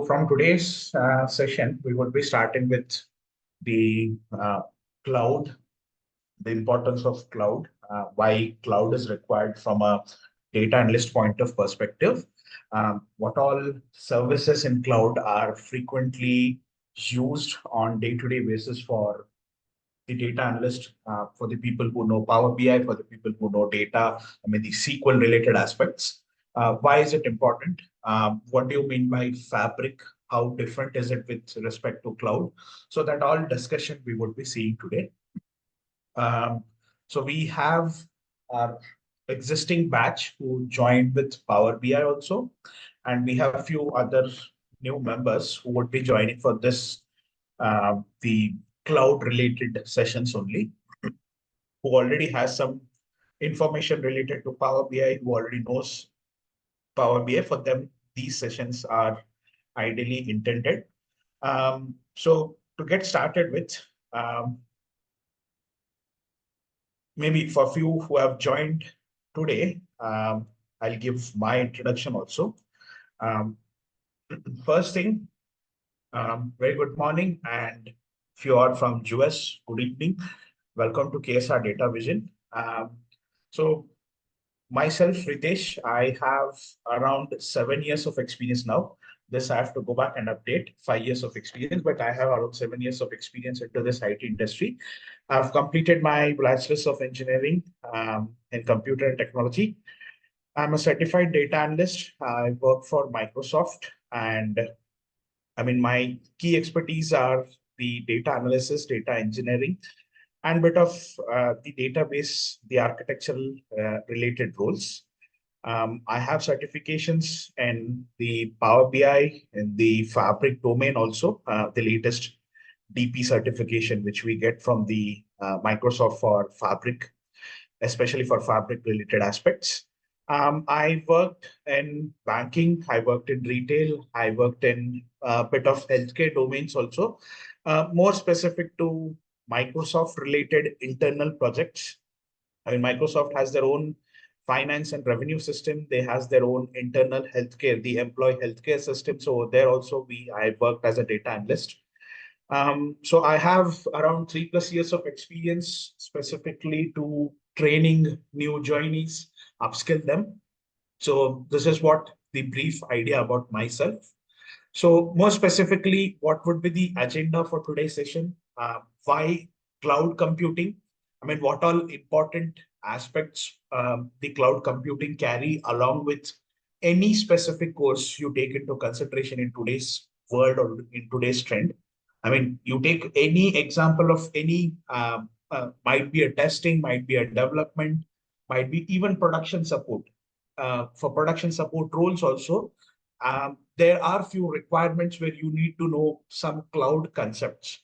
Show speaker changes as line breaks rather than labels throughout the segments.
from today's session, we would be starting with the cloud, the importance of cloud, why cloud is required from a data analyst point of perspective, what all services in cloud are frequently used on day-to-day basis for the data analyst, for the people who know Power BI, for the people who know data, the SQL related aspects. Why is it important? What do you mean by fabric? How different is it with respect to cloud? So that all discussion we would be seeing today. So we have our existing batch who joined with Power BI also, and we have a few other new members who would be joining for this, the cloud related sessions only, who already has some information related to Power BI, who already knows Power BI. For them, these sessions are ideally intended. So to get started with, maybe for few who have joined today, I'll give my introduction also. First thing, very good morning, and if you are from US, good evening. Welcome to KSR Data Vision. So myself, Ritesh, I have around 7 years of experience now. This I have to go back and update, 5 years of experience, but I have around 7 years of experience into this IT industry. I've completed my Bachelor's of Engineering in Computer and Technology. I'm a certified data analyst. I work for Microsoft, and my key expertise are the data analysis, data engineering, and bit of the database, the architectural related roles. I have certifications in the Power BI, in the Fabric domain also, the latest DP certification, which we get from the Microsoft for Fabric, especially for Fabric related aspects. I worked in banking, I worked in retail, I worked in a bit of healthcare domains also, more specific to Microsoft related internal projects. Microsoft has their own finance and revenue system. They has their own internal healthcare, the employee healthcare system. So there also I worked as a data analyst. So I have around 3+ years of experience specifically to training new joinees, upskill them. So this is what the brief idea about myself. So more specifically, what would be the agenda for today's session? Why cloud computing? What all important aspects the cloud computing carry along with any specific course you take into consideration in today's world or in today's trend. You take any example of any, might be a testing, might be a development, might be even production support. For production support roles also, there are few requirements where you need to know some cloud concepts,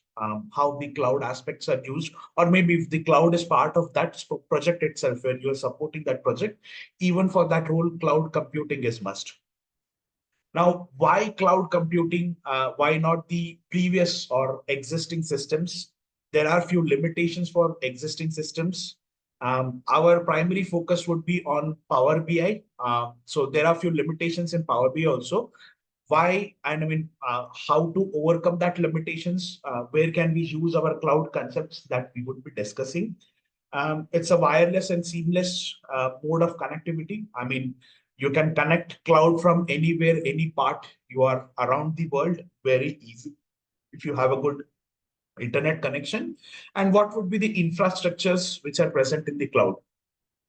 how the cloud aspects are used, or maybe if the cloud is part of that project itself, where you're supporting that project, even for that role, cloud computing is must. Now, why cloud computing? Why not the previous or existing systems? There are few limitations for existing systems. Our primary focus would be on Power BI. So there are few limitations in Power BI also. Why? And how to overcome that limitations? Where can we use our cloud concepts that we would be discussing? It's a wireless and seamless mode of connectivity. You can connect cloud from anywhere, any part you are around the world, very easy if you have a good internet connection. And what would be the infrastructures which are present in the cloud?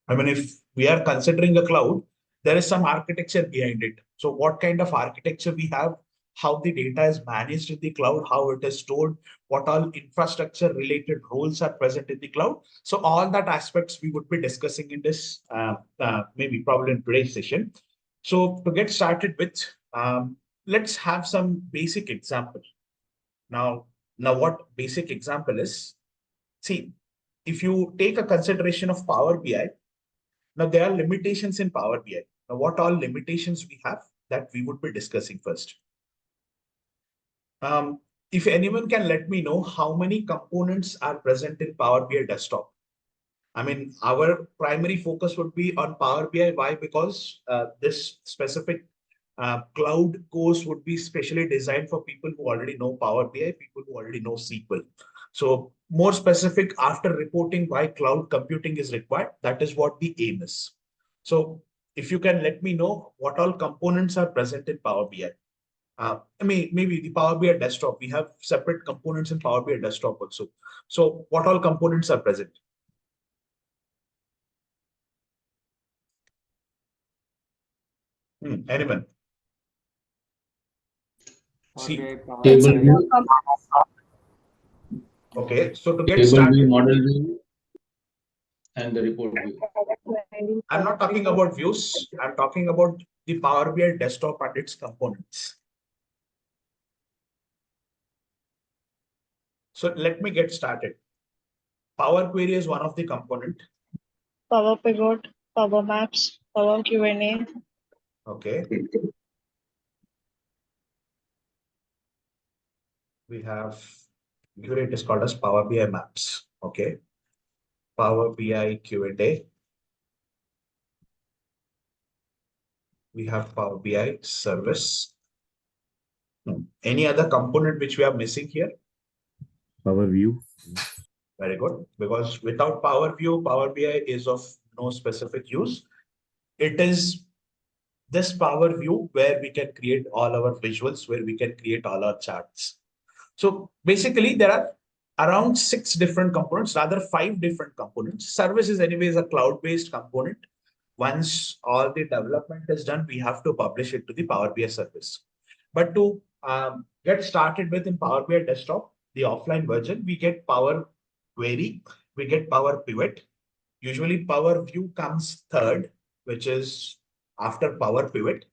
If we are considering a cloud, there is some architecture behind it. So what kind of architecture we have, how the data is managed in the cloud, how it is stored, what all infrastructure related roles are present in the cloud. So all that aspects we would be discussing in this, maybe probably in today's session. So to get started with, let's have some basic example. Now what basic example is, see, if you take a consideration of Power BI, now there are limitations in Power BI. Now what all limitations we have that we would be discussing first. If anyone can let me know how many components are present in Power BI desktop. Our primary focus would be on Power BI. Why? Because this specific Cloud course would be specially designed for people who already know Power BI, people who already know SQL. So more specific, after reporting why cloud computing is required, that is what the aim is. So if you can let me know what all components are present in Power BI. I mean, maybe the Power BI desktop, we have separate components in Power BI desktop also. So what all components are present? Anyone? See,
Table view,
okay, so to get
table view,
started,
model view, and the report view.
I'm not talking about views. I'm talking about the Power BI desktop and its components. So let me get started. Power Query is one of the component.
Power Pivot, Power Maps, Power Q&A.
Okay. We have, here it is called as Power BI Maps. Okay. Power BI Q&A. We have Power BI Service. Any other component which we are missing here?
Power View.
Very good. Because without Power View, Power BI is of no specific use. It is this Power View where we can create all our visuals, where we can create all our charts. So basically, there are around 6 different components, rather 5 different components. Service is anyways a cloud-based component. Once all the development is done, we have to publish it to the Power BI service. But to get started with in Power BI desktop, the offline version, we get Power Query, we get Power Pivot. Usually Power View comes third, which is after Power Pivot.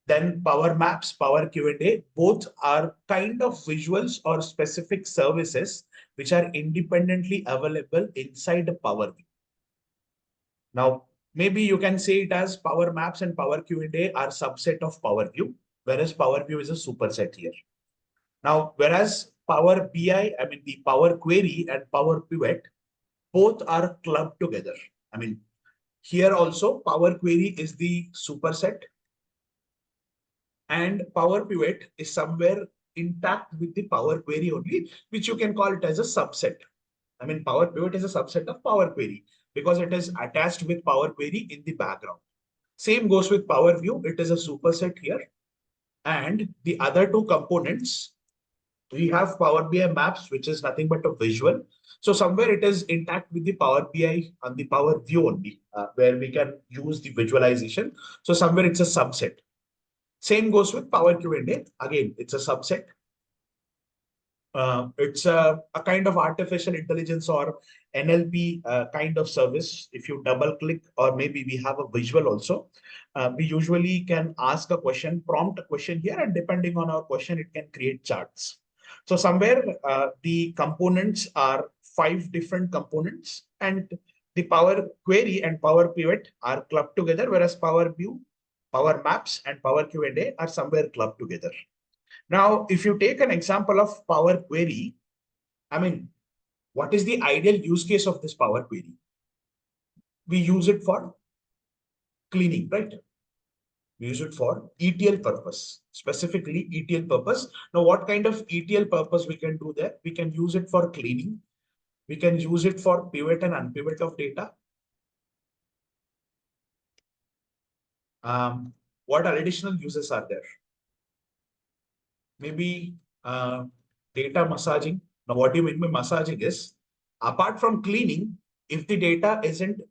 Then Power Maps, Power Q&A, both are kind of visuals or specific services which are independently available inside the Power View. Now, maybe you can say it as Power Maps and Power Q&A are subset of Power View, whereas Power View is a superset here. Now, whereas Power BI, I mean the Power Query and Power Pivot, both are clubbed together. I mean, here also Power Query is the superset and Power Pivot is somewhere intact with the Power Query only, which you can call it as a subset. I mean, Power Pivot is a subset of Power Query because it is attached with Power Query in the background. Same goes with Power View. It is a superset here. And the other two components, we have Power BI Maps, which is nothing but a visual. So somewhere it is intact with the Power BI and the Power View only, where we can use the visualization. So somewhere it's a subset. Same goes with Power Q&A. Again, it's a subset. It's a kind of artificial intelligence or NLP kind of service. If you double click, or maybe we have a visual also, we usually can ask a question, prompt a question here, and depending on our question, it can create charts. So somewhere the components are 5 different components, and the Power Query and Power Pivot are clubbed together, whereas Power View, Power Maps, and Power Q&A are somewhere clubbed together. Now, if you take an example of Power Query, I mean, what is the ideal use case of this Power Query? We use it for cleaning, right? We use it for ETL purpose, specifically ETL purpose. Now, what kind of ETL purpose we can do there? We can use it for cleaning. We can use it for pivot and unpivot of data. What additional uses are there? Maybe data massaging. Now, what do you mean by massaging is, apart from cleaning, if the data isn't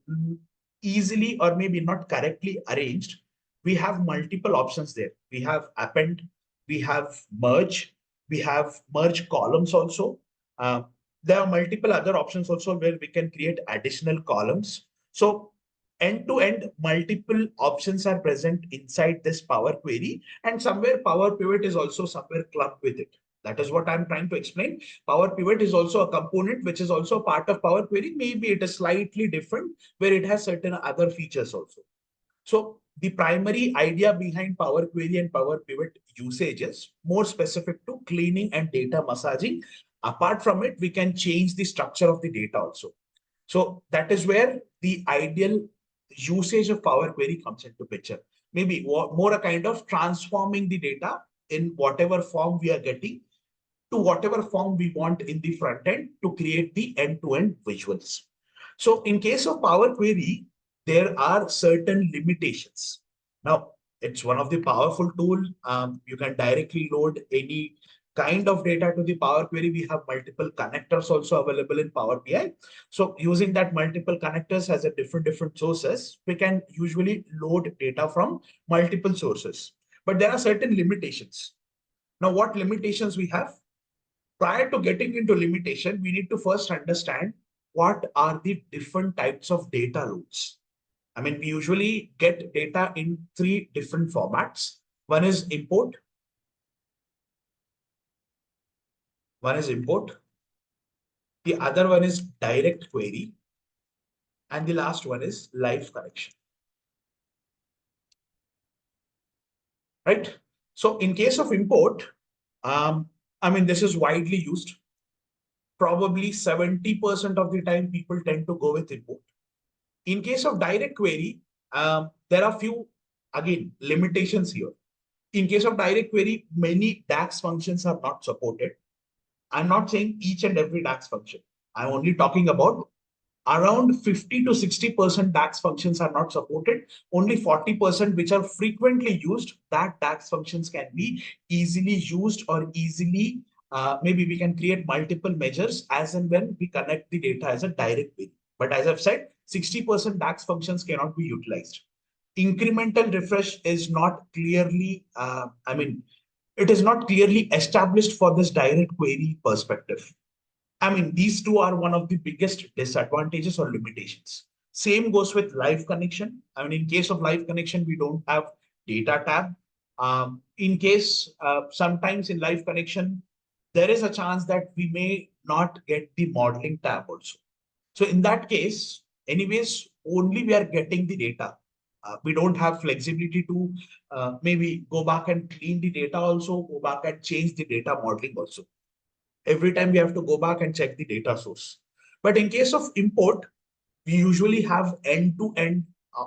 easily or maybe not correctly arranged, we have multiple options there. We have append, we have merge, we have merge columns also. There are multiple other options also where we can create additional columns. So end-to-end multiple options are present inside this Power Query, and somewhere Power Pivot is also somewhere clubbed with it. That is what I'm trying to explain. Power Pivot is also a component which is also part of Power Query. Maybe it is slightly different where it has certain other features also. So the primary idea behind Power Query and Power Pivot usage is more specific to cleaning and data massaging. Apart from it, we can change the structure of the data also. So that is where the ideal usage of Power Query comes into picture. Maybe more a kind of transforming the data in whatever form we are getting to whatever form we want in the front end to create the end-to-end visuals. So in case of Power Query, there are certain limitations. Now, it's one of the powerful tool. You can directly load any kind of data to the Power Query. We have multiple connectors also available in Power BI. So using that multiple connectors as a different sources, we can usually load data from multiple sources. But there are certain limitations. Now, what limitations we have? Prior to getting into limitation, we need to first understand what are the different types of data loads. I mean, we usually get data in 3 different formats. One is import. The other one is direct query. And the last one is live connection. Right? So in case of import, I mean, this is widely used. Probably 70% of the time people tend to go with import. In case of direct query, there are few, again, limitations here. In case of direct query, many DAX functions are not supported. I'm not saying each and every DAX function. I'm only talking about around 50 to 60% DAX functions are not supported. Only 40% which are frequently used, that DAX functions can be easily used or easily, maybe we can create multiple measures as and when we connect the data as a direct query. But as I've said, 60% DAX functions cannot be utilized. Incremental refresh is not clearly, it is not clearly established for this direct query perspective. I mean, these two are one of the biggest disadvantages or limitations. Same goes with live connection. I mean, in case of live connection, we don't have data tab. In case sometimes in live connection, there is a chance that we may not get the modeling tab also. So in that case, anyways, only we are getting the data. We don't have flexibility to maybe go back and clean the data also, go back and change the data modeling also. Every time we have to go back and check the data source. But in case of import, we usually have end-to-end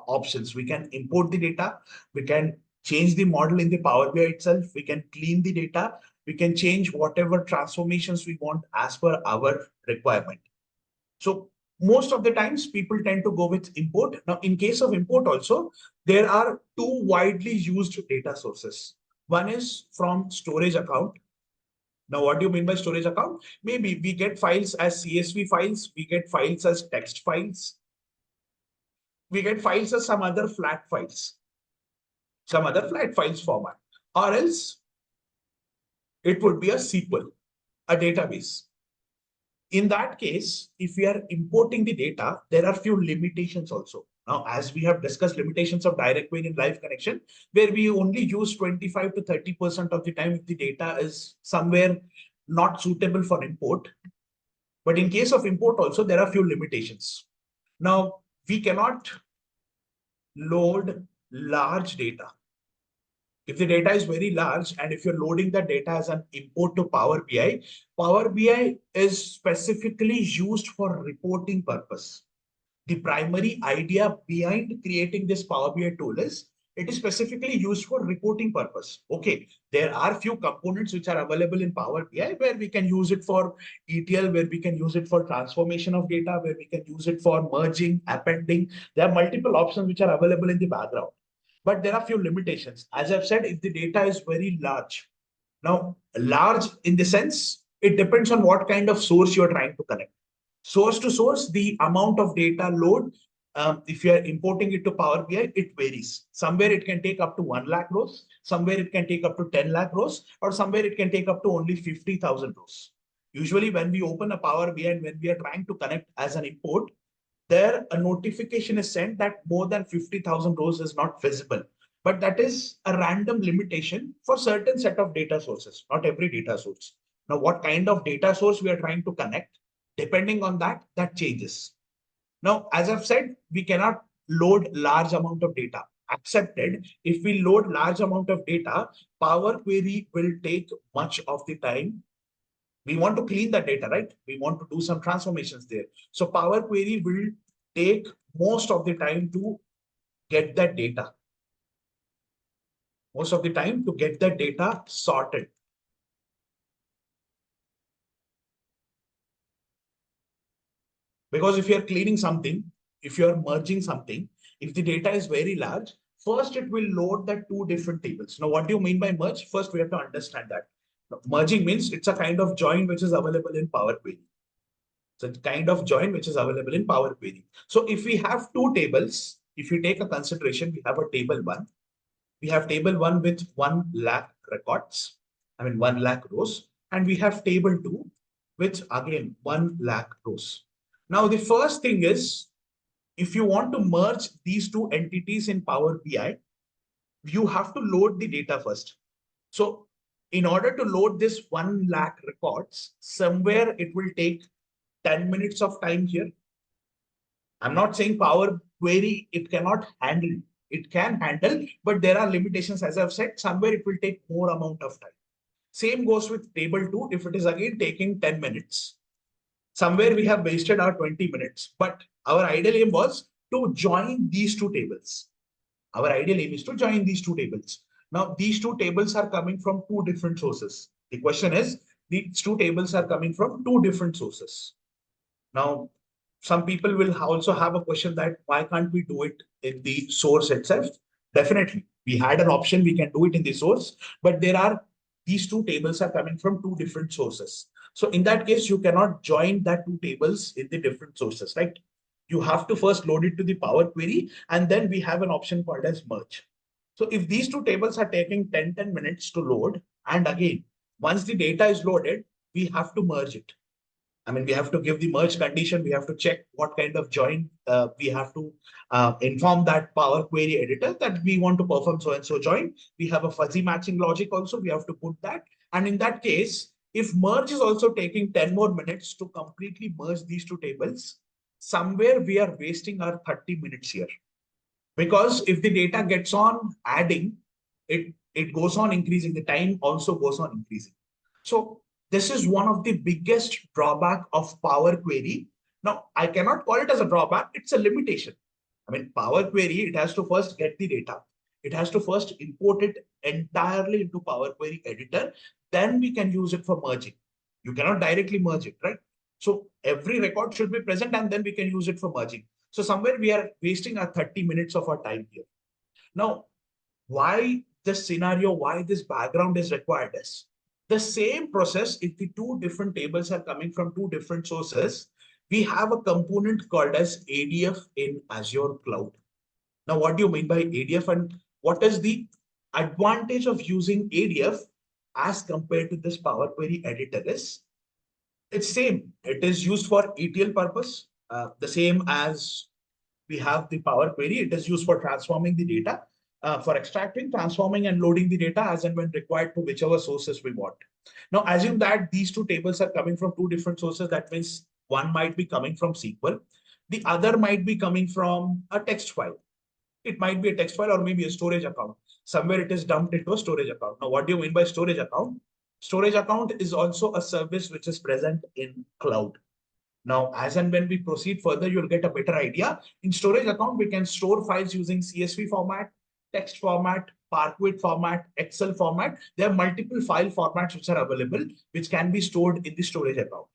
options. We can import the data, we can change the model in the Power BI itself, we can clean the data, we can change whatever transformations we want as per our requirement. So most of the times people tend to go with import. Now, in case of import also, there are 2 widely used data sources. One is from storage account. Now, what do you mean by storage account? Maybe we get files as CSV files, we get files as text files, we get files as some other flat files format, or else it would be a SQL, a database. In that case, if we are importing the data, there are few limitations also. Now, as we have discussed limitations of direct query and live connection, where we only use 25 to 30% of the time if the data is somewhere not suitable for import. But in case of import also, there are few limitations. Now, we cannot load large data. If the data is very large and if you're loading the data as an import to Power BI is specifically used for reporting purpose. The primary idea behind creating this Power BI tool is it is specifically used for reporting purpose. Okay, there are few components which are available in Power BI where we can use it for ETL, where we can use it for transformation of data, where we can use it for merging, appending. There are multiple options which are available in the background. But there are few limitations. As I've said, if the data is very large, now large in the sense, it depends on what kind of source you're trying to connect. Source to source, the amount of data load, if you are importing it to Power BI, it varies. Somewhere it can take up to 1 lakh rows, somewhere it can take up to 10 lakh rows, or somewhere it can take up to only 50,000 rows. Usually when we open a Power BI and when we are trying to connect as an import, there a notification is sent that more than 50,000 rows is not visible. But that is a random limitation for certain set of data sources, not every data source. Now, what kind of data source we are trying to connect, depending on that, that changes. Now, as I've said, we cannot load large amount of data. Accepted, if we load large amount of data, Power Query will take much of the time. We want to clean the data, right? We want to do some transformations there. So Power Query will take most of the time to get that data. Most of the time to get that data sorted. Because if you're cleaning something, if you're merging something, if the data is very large, first it will load the two different tables. Now, what do you mean by merge? First, we have to understand that. Now, merging means it's a kind of join which is available in Power Query. So it's kind of join which is available in Power Query. So if we have two tables, if you take a consideration, we have a table one. We have table one with 1 lakh records, 1 lakh rows, and we have table two with again 1 lakh rows. Now, the first thing is, if you want to merge these two entities in Power BI, you have to load the data first. So in order to load this 1 lakh records, somewhere it will take 10 minutes of time here. I'm not saying Power Query, it cannot handle. It can handle, but there are limitations. As I've said, somewhere it will take more amount of time. Same goes with table two. If it is again taking 10 minutes, somewhere we have wasted our 20 minutes. But our ideal aim was to join these two tables. Our ideal aim is to join these two tables. Now, these two tables are coming from two different sources. The question is, these two tables are coming from two different sources. Now, some people will also have a question that why can't we do it in the source itself? Definitely, we had an option, we can do it in the source, but these two tables are coming from two different sources. So in that case, you cannot join that two tables in the different sources, right? You have to first load it to the Power Query, and then we have an option called as merge. So if these two tables are taking 10 minutes to load, and again, once the data is loaded, we have to merge it. We have to give the merge condition. We have to check what kind of join. We have to inform that Power Query editor that we want to perform so and so join. We have a fuzzy matching logic also. We have to put that. And in that case, if merge is also taking 10 more minutes to completely merge these two tables, somewhere we are wasting our 30 minutes here. Because if the data gets on adding, it goes on increasing. The time also goes on increasing. So this is one of the biggest drawback of Power Query. Now, I cannot call it as a drawback. It's a limitation. Power Query, it has to first get the data. It has to first import it entirely into Power Query editor. Then we can use it for merging. You cannot directly merge it, right? So every record should be present and then we can use it for merging. So somewhere we are wasting our 30 minutes of our time here. Now, why this scenario, why this background is required is the same process. If the two different tables are coming from two different sources, we have a component called as ADF in Azure Cloud. Now, what do you mean by ADF and what is the advantage of using ADF as compared to this Power Query editor is? It's same. It is used for ETL purpose, the same as we have the Power Query. It is used for transforming the data, for extracting, transforming, and loading the data as and when required to whichever sources we want. Now, assume that these two tables are coming from two different sources. That means one might be coming from SQL. The other might be coming from a text file. It might be a text file or maybe a storage account. Somewhere it is dumped into a storage account. Now, what do you mean by storage account? Storage account is also a service which is present in cloud. Now, as and when we proceed further, you'll get a better idea. In storage account, we can store files using CSV format, text format, Parquet format, Excel format. There are multiple file formats which are available, which can be stored in the storage account.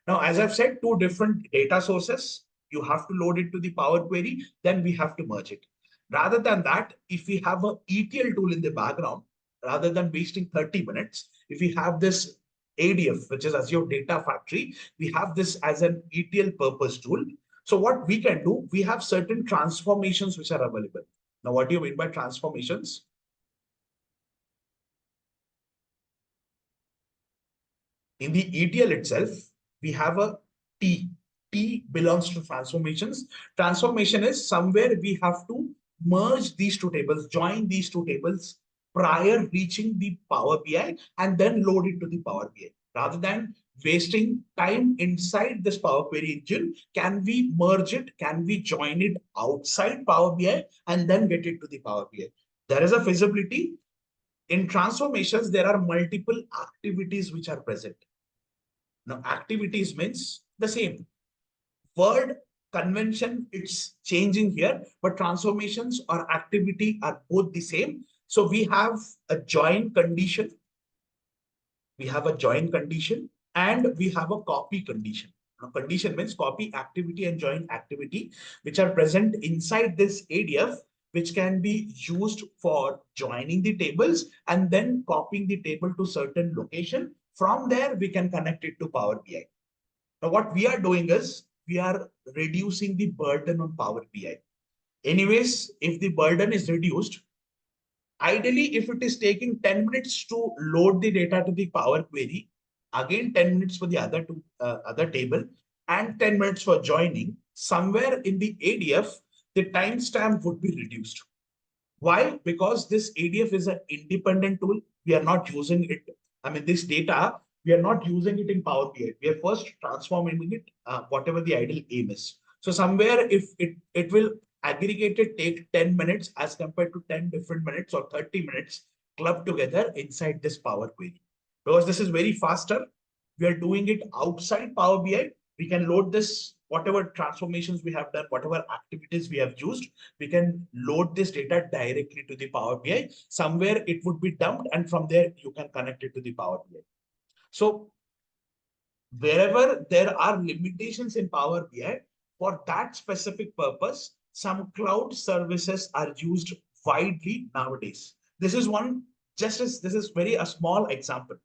Now, as I've said, two different data sources. You have to load it to the Power Query, then we have to merge it. Rather than that, if we have a ETL tool in the background, rather than wasting 30 minutes, if we have this ADF, which is Azure Data Factory, we have this as an ETL purpose tool. So what we can do, we have certain transformations which are available. Now, what do you mean by transformations? In the ETL itself, we have a T. T belongs to transformations. Transformation is somewhere we have to merge these two tables, join these two tables prior reaching the Power BI and then load it to the Power BI. Rather than wasting time inside this Power Query engine, can we merge it? Can we join it outside Power BI and then get it to the Power BI? There is a feasibility. In transformations, there are multiple activities which are present. Now, activities means the same. Word convention, it's changing here, but transformations or activity are both the same. So we have a join condition, and we have a copy condition. Now, condition means copy activity and join activity, which are present inside this ADF, which can be used for joining the tables and then copying the table to certain location. From there, we can connect it to Power BI. Now, what we are doing is we are reducing the burden on Power BI. Anyways, if the burden is reduced, ideally, if it is taking 10 minutes to load the data to the Power Query, again 10 minutes for the other table, and 10 minutes for joining, somewhere in the ADF, the timestamp would be reduced. Why? Because this ADF is an independent tool. We are not using it. I mean, this data, we are not using it in Power BI. We are first transforming it, whatever the ideal aim is. So somewhere, if it will aggregated take 10 minutes as compared to 10 different minutes or 30 minutes clubbed together inside this Power Query. Because this is very faster. We are doing it outside Power BI. We can load this, whatever transformations we have done, whatever activities we have used, we can load this data directly to the Power BI. Somewhere it would be dumped, and from there you can connect it to the Power BI. So wherever there are limitations in Power BI, for that specific purpose, some cloud services are used widely nowadays. This is one, just as this is very a small example.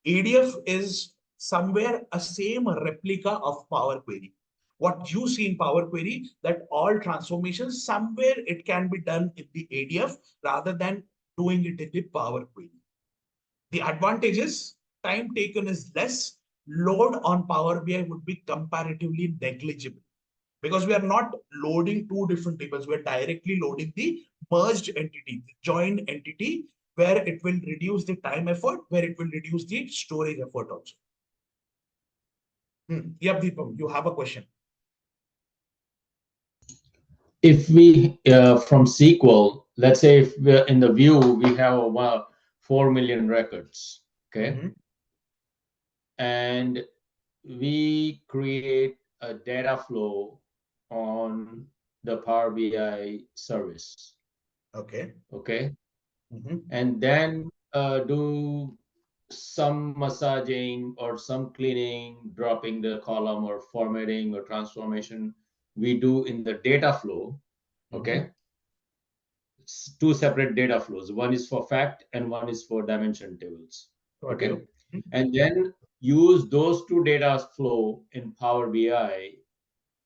ADF is somewhere a same replica of Power Query. What you see in Power Query, that all transformations, somewhere it can be done in the ADF rather than doing it in the Power Query. The advantage is time taken is less, load on Power BI would be comparatively negligible because we are not loading two different tables. We're directly loading the merged entity, the joined entity, where it will reduce the time effort, where it will reduce the storage effort also. Yep, Deepam, you have a question.
If we, from SQL, let's say if we're in the view, we have 4 million records, okay? And we create a data flow on the Power BI service.
Okay.
Okay. And then do some massaging or some cleaning, dropping the column or formatting or transformation we do in the data flow. Okay. Two separate data flows. One is for fact and one is for dimension tables. Okay. And then use those two data flow in Power BI.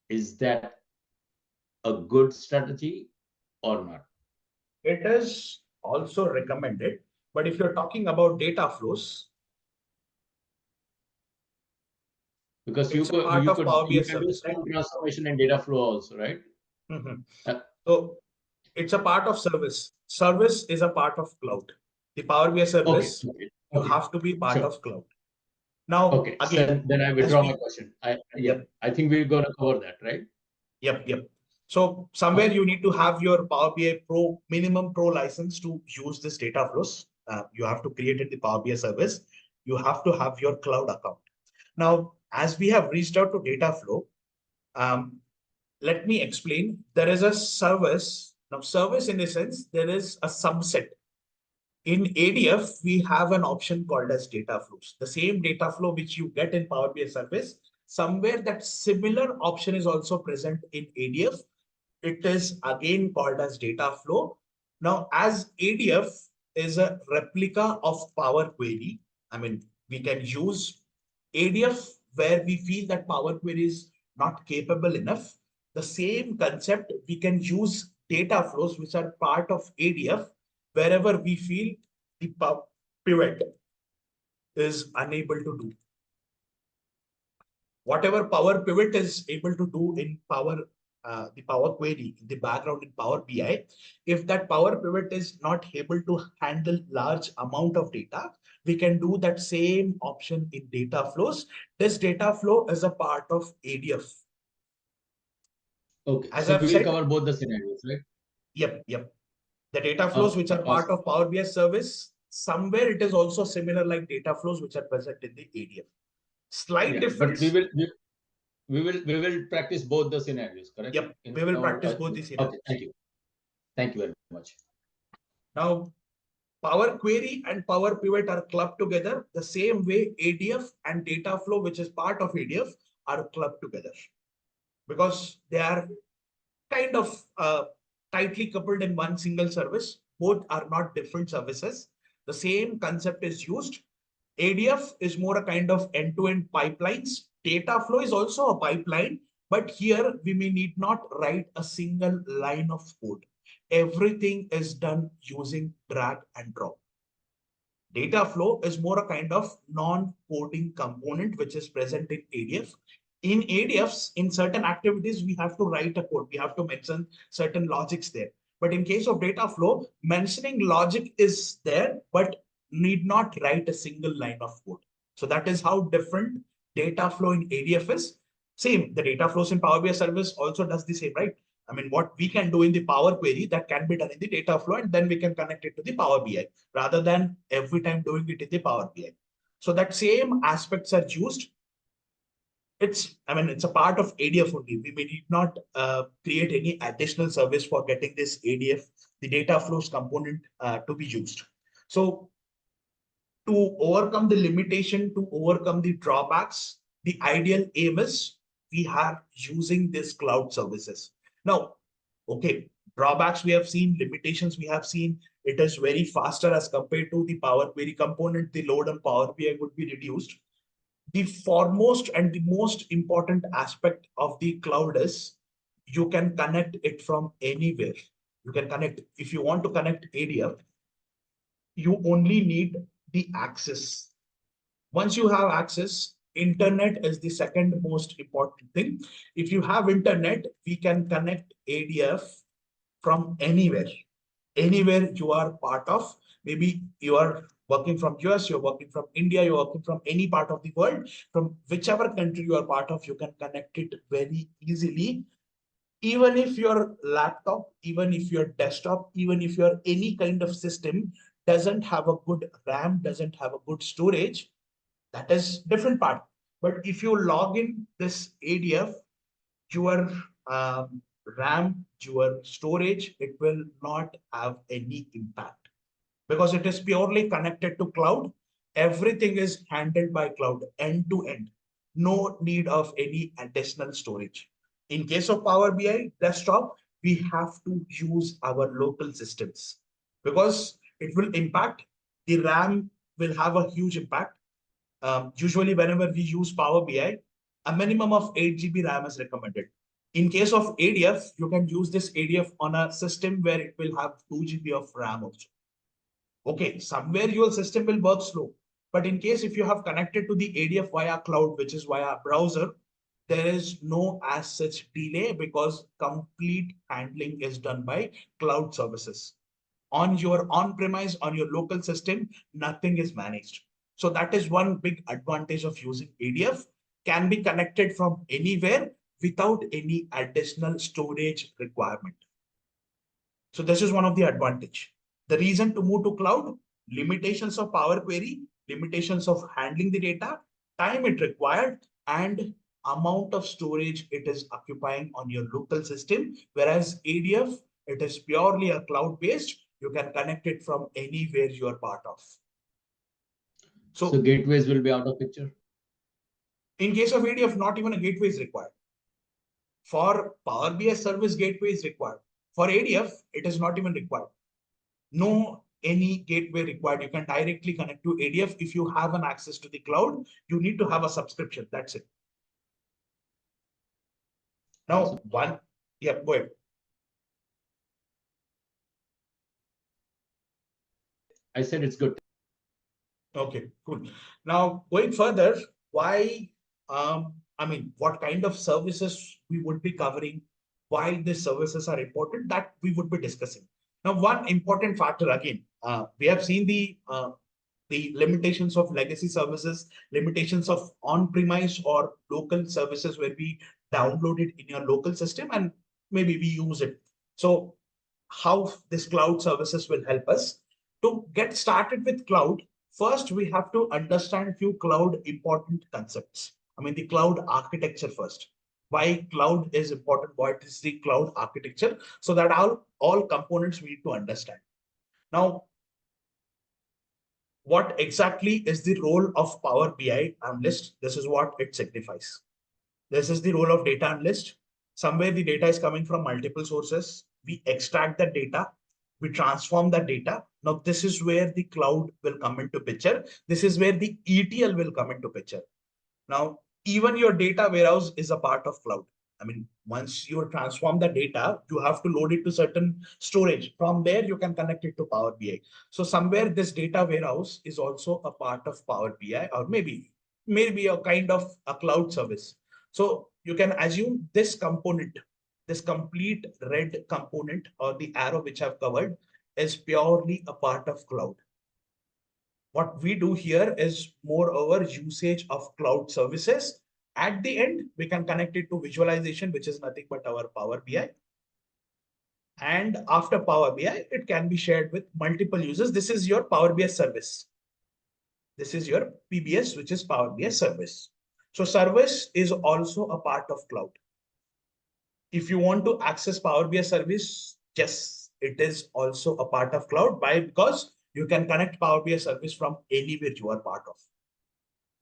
Is that a good strategy or not?
It is also recommended, but if you're talking about data flows,
because
you can
do some transformation and data flow also, right?
So it's a part of service. Service is a part of cloud. The Power BI service, you have to be part of cloud. Now, again,
then I withdraw my question. I think we're going to cover that, right?
Yep. So somewhere you need to have your Power BI Pro minimum Pro license to use this data flows. You have to create it the Power BI service. You have to have your cloud account. Now, as we have reached out to data flow, let me explain. There is a service. Now, service in a sense, there is a subset. In ADF, we have an option called as data flows. The same data flow which you get in Power BI service, somewhere that similar option is also present in ADF. It is again called as data flow. Now, as ADF is a replica of Power Query, I mean, we can use ADF where we feel that Power Query is not capable enough. The same concept, we can use data flows which are part of ADF wherever we feel the pivot is unable to do. Whatever Power Pivot is able to do in the Power Query, in the background in Power BI, if that Power Pivot is not able to handle large amount of data, we can do that same option in data flows. This data flow is a part of ADF.
Okay, as so we will cover both the scenarios, right?
Yep. The data flows which are part of Power BI service, somewhere it is also similar like data flows which are present in the ADF. Slight difference.
But we will practice both the scenarios, correct?
Yep, we will practice both the scenarios.
Okay, thank you very much.
Now, Power Query and Power Pivot are clubbed together the same way ADF and Dataflow, which is part of ADF, are clubbed together because they are kind of tightly coupled in one single service. Both are not different services. The same concept is used. ADF is more a kind of end-to-end pipelines. Dataflow is also a pipeline, but here we may need not write a single line of code. Everything is done using drag and drop. Dataflow is more a kind of non-coding component which is present in ADF. In ADFs, in certain activities, we have to write a code. We have to mention certain logics there. But in case of Dataflow, mentioning logic is there, but need not write a single line of code. So that is how different Dataflow in ADF is. Same, the Dataflows in Power BI service also does the same, right? I mean, what we can do in the Power Query, that can be done in the Dataflow, and then we can connect it to the Power BI rather than every time doing it in the Power BI. So that same aspects are used. It's a part of ADF only. We may need not create any additional service for getting this ADF, the Dataflows component to be used. So to overcome the limitation, to overcome the drawbacks, the ideal aim is we are using these cloud services. Now, okay, drawbacks we have seen, limitations we have seen. It is very faster as compared to the Power Query component. The load on Power BI would be reduced. The foremost and the most important aspect of the cloud is you can connect it from anywhere. You can connect, if you want to connect ADF, you only need the access. Once you have access, internet is the second most important thing. If you have internet, we can connect ADF from anywhere. Anywhere you are part of, maybe you are working from US, you're working from India, you're working from any part of the world, from whichever country you are part of, you can connect it very easily. Even if your laptop, even if your desktop, even if your any kind of system doesn't have a good RAM, doesn't have a good storage, that is different part. But if you log in this ADF, your RAM, your storage, it will not have any impact because it is purely connected to cloud. Everything is handled by cloud end to end. No need of any additional storage. In case of Power BI desktop, we have to use our local systems because it will impact. The RAM will have a huge impact. Usually, whenever we use Power BI, a minimum of 8 GB RAM is recommended. In case of ADF, you can use this ADF on a system where it will have 2 GB of RAM also. Okay, somewhere your system will work slow. But in case if you have connected to the ADF via cloud, which is via browser, there is no as such delay because complete handling is done by cloud services. On your on-premise, on your local system, nothing is managed. So that is one big advantage of using ADF. Can be connected from anywhere without any additional storage requirement. So this is one of the advantage. The reason to move to cloud, limitations of Power Query, limitations of handling the data, time it required, and amount of storage it is occupying on your local system. Whereas ADF, it is purely a cloud-based. You can connect it from anywhere you are part of.
So gateways will be out of picture?
In case of ADF, not even a gateway is required. For Power BI service, gateway is required. For ADF, it is not even required. No any gateway required. You can directly connect to ADF. If you have an access to the cloud, you need to have a subscription. That's it. Now, go ahead.
I said it's good.
Okay, cool. Now, going further, why, what kind of services we would be covering, why these services are important, that we would be discussing. Now, one important factor again, we have seen the limitations of legacy services, limitations of on-premise or local services where we download it in your local system and maybe we use it. So how this cloud services will help us to get started with cloud. First, we have to understand few cloud important concepts. The cloud architecture first. why cloud is important, what is the cloud architecture, so that all components we need to understand. Now, what exactly is the role of Power BI analyst? This is what it signifies. This is the role of data analyst. Somewhere the data is coming from multiple sources. We extract the data, we transform the data. Now, this is where the cloud will come into picture. This is where the ETL will come into picture. Now, even your data warehouse is a part of cloud. I mean, once you transform the data, you have to load it to certain storage. From there, you can connect it to Power BI. So somewhere this data warehouse is also a part of Power BI, or maybe a kind of a cloud service. So you can assume this component, this complete red component or the arrow which I've covered is purely a part of cloud. What we do here is moreover usage of cloud services. At the end, we can connect it to visualization, which is nothing but our Power BI. And after Power BI, it can be shared with multiple users. This is your Power BI service. This is your PBS, which is Power BI service. So service is also a part of cloud. If you want to access Power BI service, yes, it is also a part of cloud. Why? Because you can connect Power BI service from anywhere you are part of.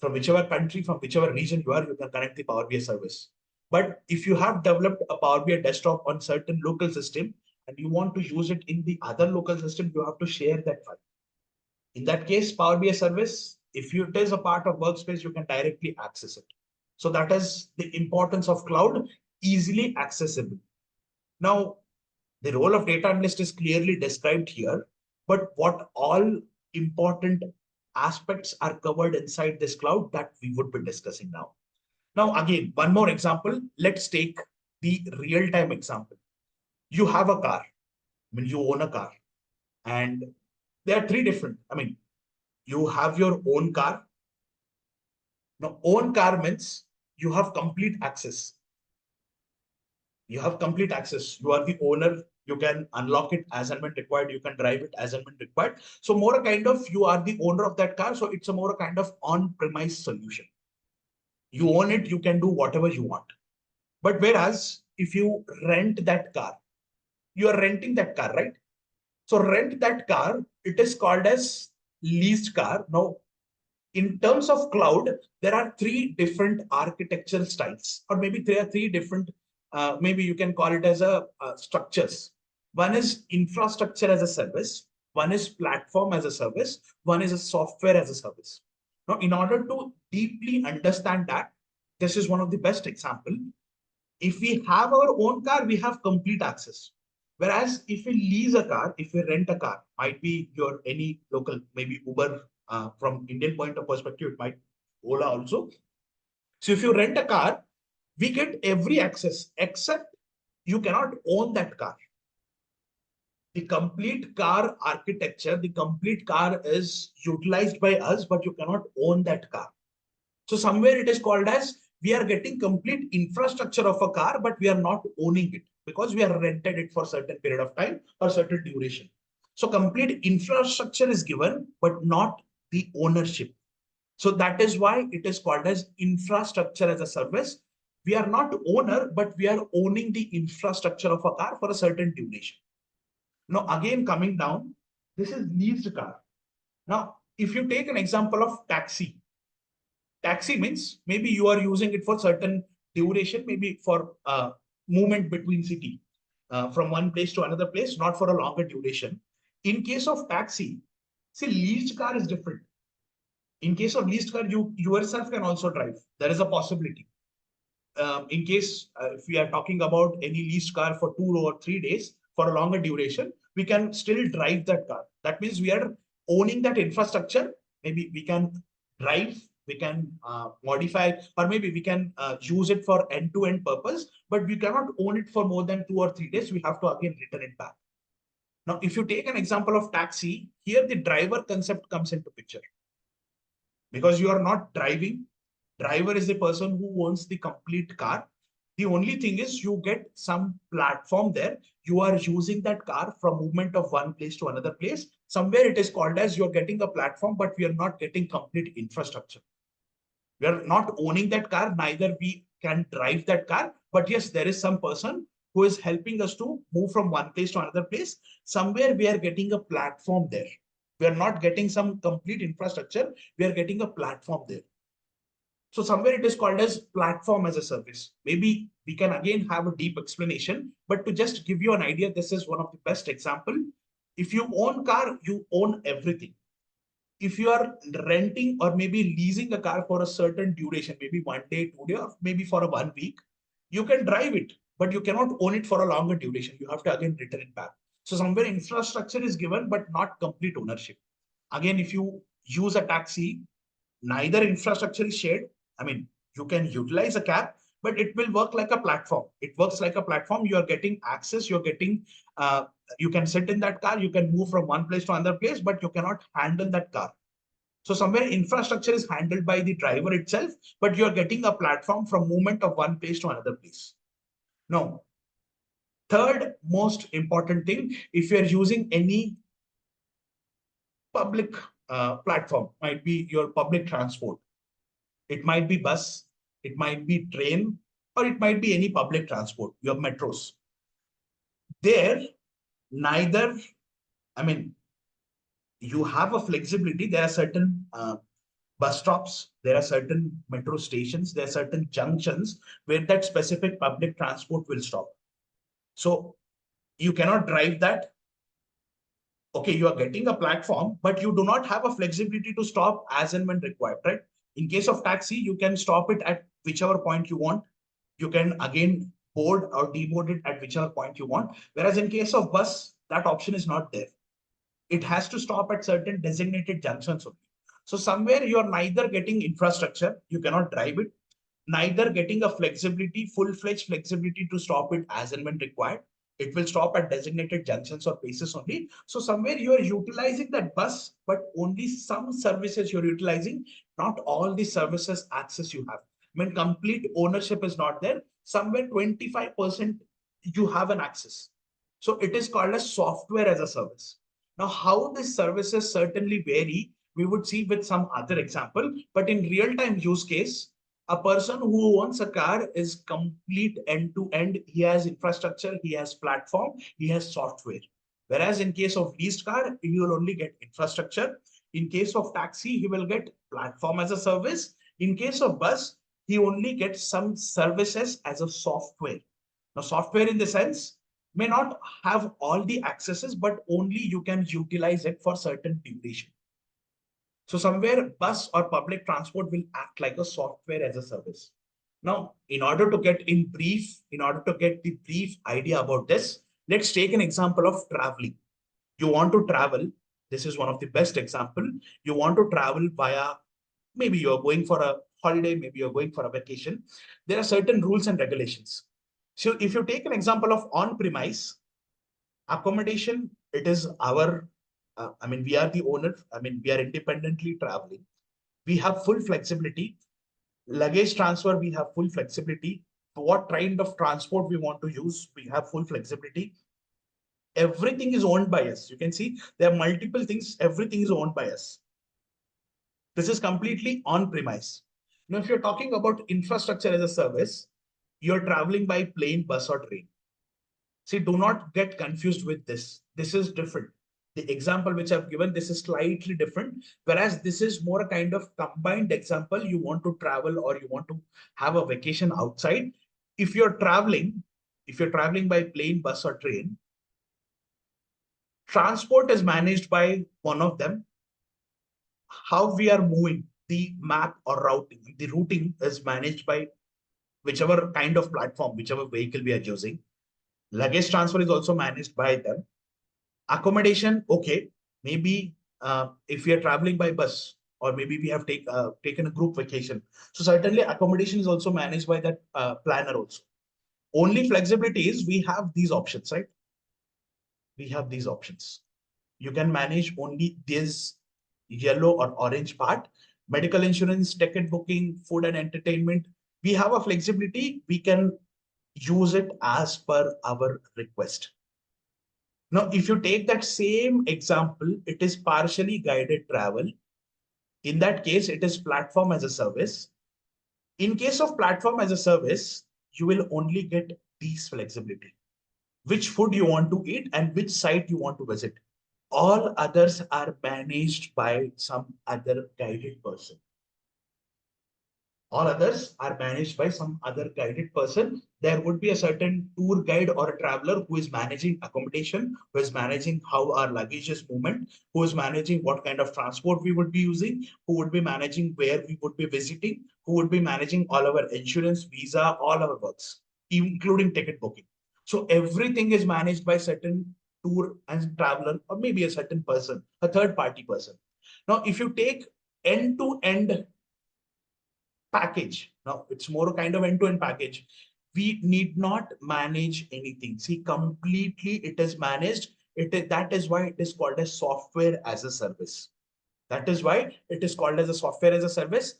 From whichever country, from whichever region you are, you can connect the Power BI service. But if you have developed a Power BI desktop on certain local system and you want to use it in the other local system, you have to share that file. In that case, Power BI service, if it is a part of workspace, you can directly access it. So that is the importance of cloud, easily accessible. Now, the role of data analyst is clearly described here, but what all important aspects are covered inside this cloud that we would be discussing now. Now, again, one more example. Let's take the real-time example. You have a car. I mean, you own a car. And there are three different. I mean, you have your own car. Now, own car means you have complete access. You have complete access. You are the owner. You can unlock it as and when required. You can drive it as and when required. So more a kind of you are the owner of that car. So it's a more a kind of on-premise solution. You own it. You can do whatever you want. But whereas if you rent that car, you are renting that car, right? So rent that car, it is called as leased car. Now, in terms of cloud, there are three different architectural styles, or maybe there are three different, maybe you can call it as a structures. One is infrastructure as a service, one is platform as a service, one is a software as a service. Now, in order to deeply understand that, this is one of the best example. If we have our own car, we have complete access. Whereas if we lease a car, if we rent a car, might be your any local, maybe Uber, from Indian point of perspective, it might Ola also. So if you rent a car, we get every access except you cannot own that car. The complete car architecture, the complete car is utilized by us, but you cannot own that car. So somewhere it is called as we are getting complete infrastructure of a car, but we are not owning it because we are rented it for certain period of time or certain duration. So complete infrastructure is given, but not the ownership. So that is why it is called as infrastructure as a service. We are not owner, but we are owning the infrastructure of a car for a certain duration. Now, again, coming down, this is leased car. Now, if you take an example of taxi, taxi means maybe you are using it for certain duration, maybe for movement between city, from one place to another place, not for a longer duration. In case of taxi, see, leased car is different. In case of leased car, you yourself can also drive. There is a possibility. In case if we are talking about any leased car for 2 or 3 days for a longer duration, we can still drive that car. That means we are owning that infrastructure. Maybe we can drive, we can modify, or maybe we can use it for end-to-end purpose, but we cannot own it for more than 2 or 3 days. We have to again return it back. Now, if you take an example of taxi, here the driver concept comes into picture. Because you are not driving, driver is the person who owns the complete car. The only thing is you get some platform there. You are using that car from movement of one place to another place. Somewhere it is called as you're getting a platform, but we are not getting complete infrastructure. We are not owning that car, neither we can drive that car, but yes, there is some person who is helping us to move from one place to another place. Somewhere we are getting a platform there. We are not getting some complete infrastructure. We are getting a platform there. So somewhere it is called as platform as a service. Maybe we can again have a deep explanation, but to just give you an idea, this is one of the best example. If you own car, you own everything. If you are renting or maybe leasing a car for a certain duration, maybe 1 day, 2 day, or maybe for a 1 week, you can drive it, but you cannot own it for a longer duration. You have to again return it back. So somewhere infrastructure is given, but not complete ownership. Again, if you use a taxi, neither infrastructure is shared. I mean, you can utilize a cab, but it will work like a platform. It works like a platform. You are getting access. You're getting, you can sit in that car. You can move from one place to another place, but you cannot handle that car. So somewhere infrastructure is handled by the driver itself, but you're getting a platform from movement of one place to another place. Now, third most important thing, if you're using any public platform, might be your public transport. It might be bus, it might be train, or it might be any public transport, your metros. There, neither, I mean, you have a flexibility. There are certain bus stops, there are certain metro stations, there are certain junctions where that specific public transport will stop. So you cannot drive that. Okay, you are getting a platform, but you do not have a flexibility to stop as and when required, right? In case of taxi, you can stop it at whichever point you want. You can again board or deboard it at whichever point you want. Whereas in case of bus, that option is not there. It has to stop at certain designated junctions only. So somewhere you are neither getting infrastructure, you cannot drive it, neither getting a flexibility, full-fledged flexibility to stop it as and when required. It will stop at designated junctions or places only. So somewhere you are utilizing that bus, but only some services you're utilizing, not all the services access you have. I mean, complete ownership is not there. Somewhere 25% you have an access. So it is called as software as a service. Now, how these services certainly vary, we would see with some other example, but in real-time use case, a person who owns a car is complete end-to-end. He has infrastructure, he has platform, he has software. Whereas in case of leased car, he will only get infrastructure. In case of taxi, he will get platform as a service. In case of bus, he only gets some services as a software. Now, software in the sense may not have all the accesses, but only you can utilize it for certain duration. So somewhere bus or public transport will act like a software as a service. Now, in order to get the brief idea about this, let's take an example of traveling. You want to travel. This is one of the best example. You want to travel via, maybe you're going for a holiday, maybe you're going for a vacation. There are certain rules and regulations. So if you take an example of on-premise accommodation, it is our I mean, we are the owner. I mean, we are independently traveling. We have full flexibility. Luggage transfer, we have full flexibility. What kind of transport we want to use, we have full flexibility. Everything is owned by us. You can see there are multiple things. Everything is owned by us. This is completely on-premise. Now, if you're talking about infrastructure as a service, you're traveling by plane, bus, or train. See, do not get confused with this. This is different. The example which I've given, this is slightly different, whereas this is more a kind of combined example. You want to travel or you want to have a vacation outside. If you're traveling by plane, bus, or train, transport is managed by one of them. How we are moving, the map or routing, the routing is managed by whichever kind of platform, whichever vehicle we are using. Luggage transfer is also managed by them. Accommodation, okay, maybe if we are traveling by bus, or maybe we have taken a group vacation. So certainly accommodation is also managed by that planner also. Only flexibility is we have these options, right? We have these options. You can manage only this yellow or orange part. Medical insurance, ticket booking, food and entertainment. We have a flexibility. We can use it as per our request. Now, if you take that same example, it is partially guided travel. In that case, it is platform as a service. In case of platform as a service, you will only get these flexibility. Which food you want to eat and which site you want to visit. All others are managed by some other guided person. All others are managed by some other guided person. There would be a certain tour guide or a traveler who is managing accommodation, who is managing how our luggage is movement, who is managing what kind of transport we would be using, who would be managing where we would be visiting, who would be managing all our insurance, visa, all our works, including ticket booking. So everything is managed by certain tour and traveler, or maybe a certain person, a third party person. Now, if you take end-to-end package. Now it's more kind of end-to-end package. We need not manage anything. See, completely it is managed. That is why it is called as software as a service. That is why it is called as a software as a service.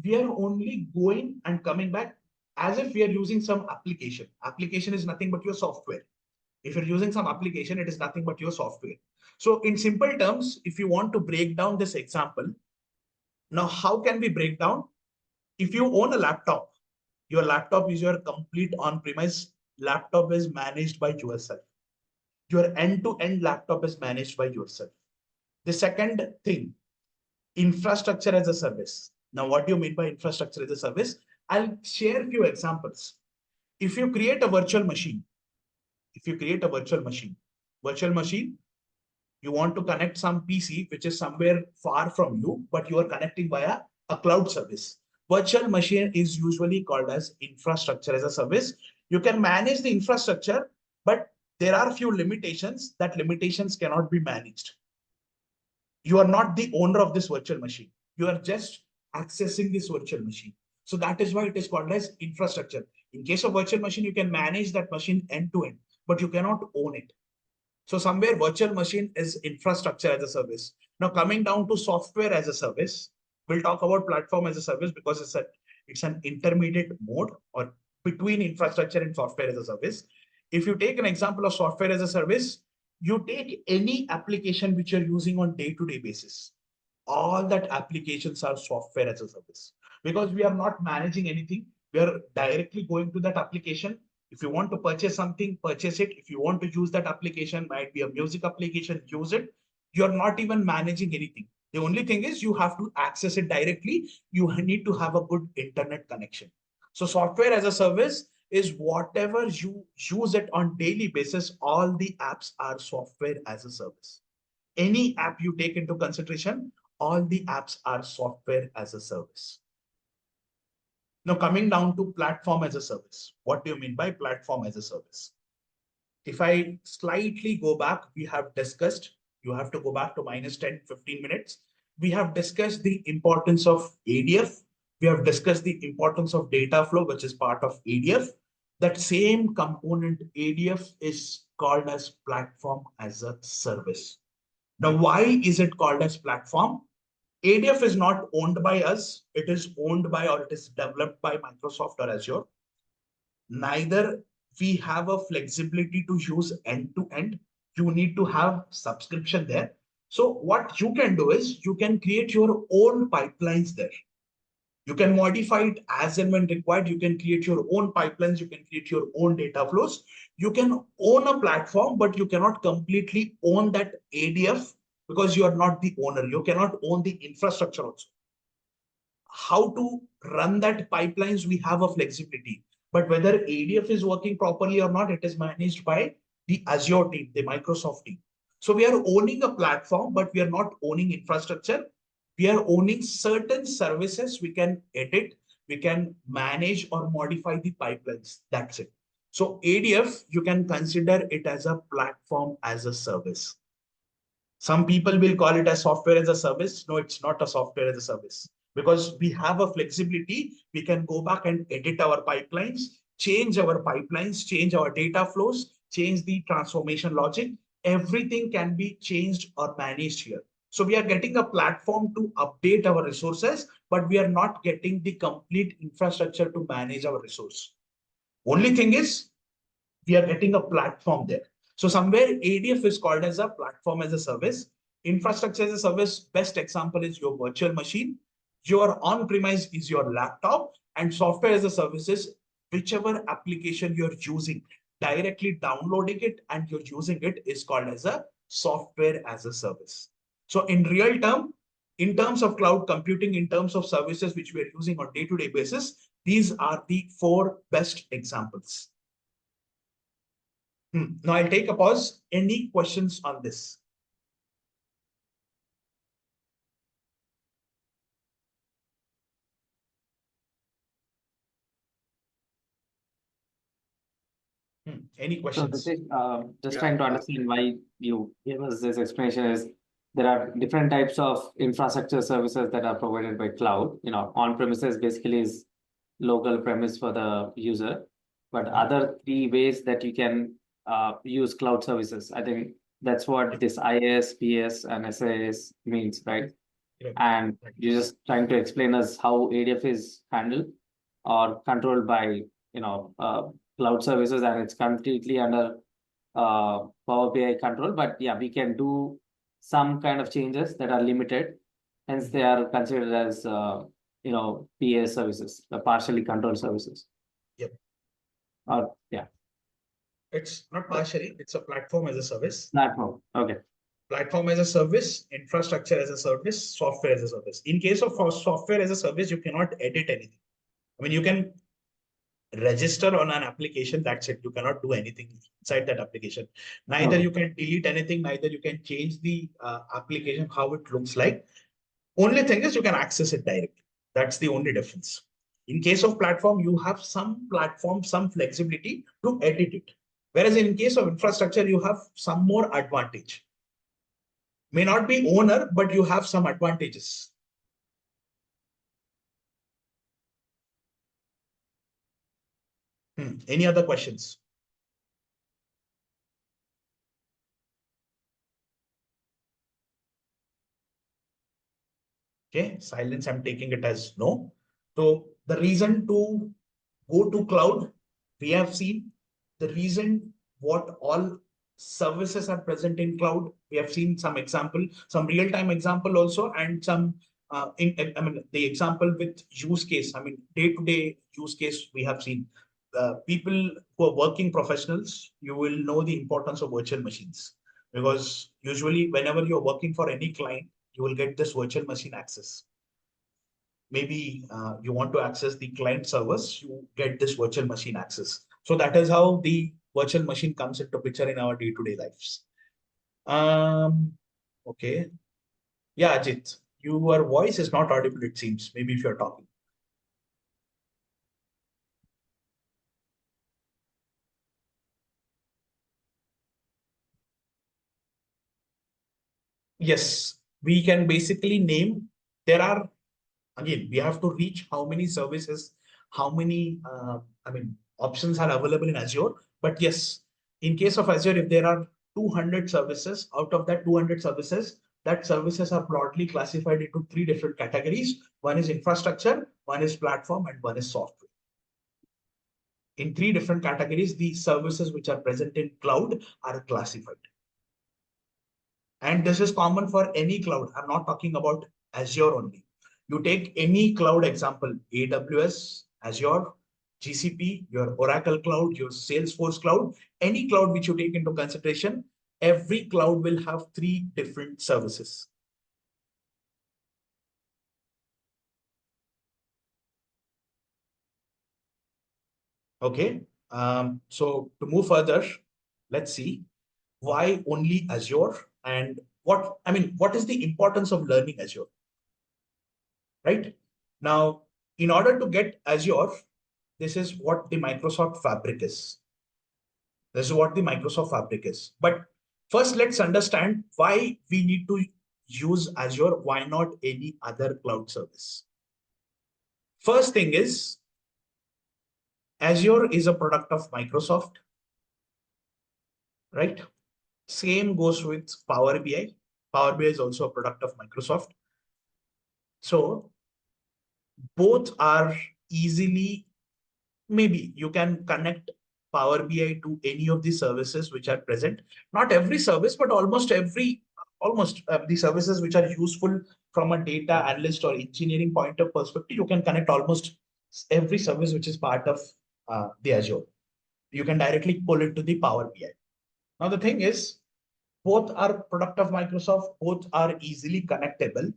We are only going and coming back as if we are using some application. Application is nothing but your software. If you're using some application, it is nothing but your software. So in simple terms, if you want to break down this example, now how can we break down? If you own a laptop, your laptop is your complete on-premise laptop is managed by yourself. Your end-to-end laptop is managed by yourself. The second thing, infrastructure as a service. Now, what do you mean by infrastructure as a service? I'll share a few examples. If you create a virtual machine, virtual machine, you want to connect some PC, which is somewhere far from you, but you are connecting via a cloud service. Virtual machine is usually called as infrastructure as a service. You can manage the infrastructure, but there are a few limitations. That limitations cannot be managed. You are not the owner of this virtual machine. You are just accessing this virtual machine. So that is why it is called as infrastructure. In case of virtual machine, you can manage that machine end to end, but you cannot own it. So somewhere virtual machine is infrastructure as a service. Now coming down to software as a service, we'll talk about platform as a service because it's an intermediate mode or between infrastructure and software as a service. If you take an example of software as a service, you take any application which you're using on day-to-day basis. All that applications are software as a service because we are not managing anything. We are directly going to that application. If you want to purchase something, purchase it. If you want to use that application, might be a music application, use it. You're not even managing anything. The only thing is you have to access it directly. You need to have a good internet connection. So software as a service is whatever you use it on daily basis. All the apps are software as a service. Any app you take into consideration, all the apps are software as a service. Now coming down to platform as a service. What do you mean by platform as a service? If I slightly go back, we have discussed, you have to go back to minus 10, 15 minutes. We have discussed the importance of ADF. We have discussed the importance of Dataflow, which is part of ADF. That same component ADF is called as platform as a service. Now, why is it called as platform? ADF is not owned by us. It is owned by or it is developed by Microsoft or Azure. Neither we have a flexibility to use end-to-end. You need to have subscription there. So what you can do is you can create your own pipelines there. You can modify it as and when required. You can create your own pipelines. You can create your own data flows. You can own a platform, but you cannot completely own that ADF because you are not the owner. You cannot own the infrastructure also. How to run that pipelines, we have a flexibility. But whether ADF is working properly or not, it is managed by the Azure team, the Microsoft team. So we are owning a platform, but we are not owning infrastructure. We are owning certain services. We can edit, we can manage or modify the pipelines. That's it. So ADF, you can consider it as a platform as a service. Some people will call it as software as a service. No, it's not a software as a service because we have a flexibility. We can go back and edit our pipelines, change our data flows, change the transformation logic. Everything can be changed or managed here. So we are getting a platform to update our resources, but we are not getting the complete infrastructure to manage our resource. Only thing is we are getting a platform there. So somewhere ADF is called as a platform as a service. Infrastructure as a service, best example is your virtual machine. Your on-premise is your laptop. And software as a service is whichever application you're using, directly downloading it and you're using it is called as a software as a service. So in real term, in terms of cloud computing, in terms of services which we are using on day-to-day basis, these are the 4 best examples. Now I'll take a pause. Any questions on this? Any
So
questions?
just
Yeah.
trying to understand why you gave us this explanation is there are different types of infrastructure services that are provided by cloud. On premises basically is local premise for the user, but other 3 ways that you can use cloud services. I think that's what this IaaS, PaaS, and SaaS means, right?
Yeah.
And you're just trying to explain us how ADF is handled or controlled by cloud services, and it's completely under Power BI control. But yeah, we can do some kind of changes that are limited, hence they are considered as PA services, the partially controlled services.
Yep.
Yeah.
It's not partially, it's a platform as a service.
Platform. Okay.
Platform as a service, infrastructure as a service, software as a service. In case of software as a service, you cannot edit anything. I mean, you can register on an application, that's it. You cannot do anything inside that application. Neither you can delete anything, neither you can change the application, how it looks like. Only thing is you can access it directly. That's the only difference. In case of platform, you have some flexibility to edit it. Whereas in case of infrastructure, you have some more advantage. May not be owner, but you have some advantages. Any other questions? Okay, silence, I'm taking it as no. So the reason to go to cloud, we have seen the reason what all services are present in cloud. We have seen some example, some real-time example also, and some the example with use case. I mean, day-to-day use case we have seen. People who are working professionals, you will know the importance of virtual machines, because usually whenever you're working for any client, you will get this virtual machine access. Maybe you want to access the client servers, you get this virtual machine access. So that is how the virtual machine comes into picture in our day-to-day lives. Okay. Yeah, Ajit, your voice is not audible, it seems. Maybe if you're talking. Yes, we can basically name, there are, again, we have to reach how many services, how many, options are available in Azure. But yes, in case of Azure, if there are 200 services, out of that 200 services, that services are broadly classified into 3 different categories. One is infrastructure, one is platform, and one is software. In 3 different categories, the services which are present in cloud are classified. And this is common for any cloud. I'm not talking about Azure only. You take any cloud example, AWS, Azure, GCP, your Oracle cloud, your Salesforce cloud, any cloud which you take into consideration, every cloud will have 3 different services. Okay. So to move further, let's see why only Azure, and what is the importance of learning Azure? Right? Now, in order to get Azure, this is what the Microsoft Fabric is. This is what the Microsoft Fabric is. But first, let's understand why we need to use Azure. Why not any other cloud service? First thing is, Azure is a product of Microsoft, right? Same goes with Power BI. Power BI is also a product of Microsoft. So both are easily, maybe you can connect Power BI to any of the services which are present. Not every service, but almost the services which are useful from a data analyst or engineering point of perspective, you can connect almost every service which is part of the Azure. You can directly pull it to the Power BI. Now, the thing is, both are product of Microsoft, both are easily connectable.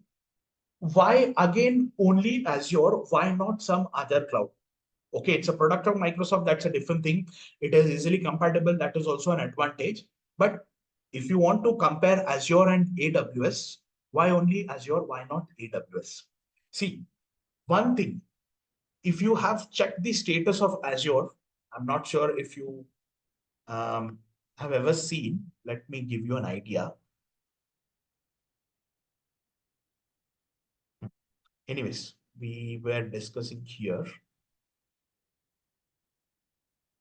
Why again only Azure? Why not some other cloud? Okay, it's a product of Microsoft, that's a different thing. It is easily compatible, that is also an advantage. But if you want to compare Azure and AWS, why only Azure? Why not AWS? See, one thing, if you have checked the status of Azure, I'm not sure if you have ever seen, let me give you an idea. Anyways, we were discussing here.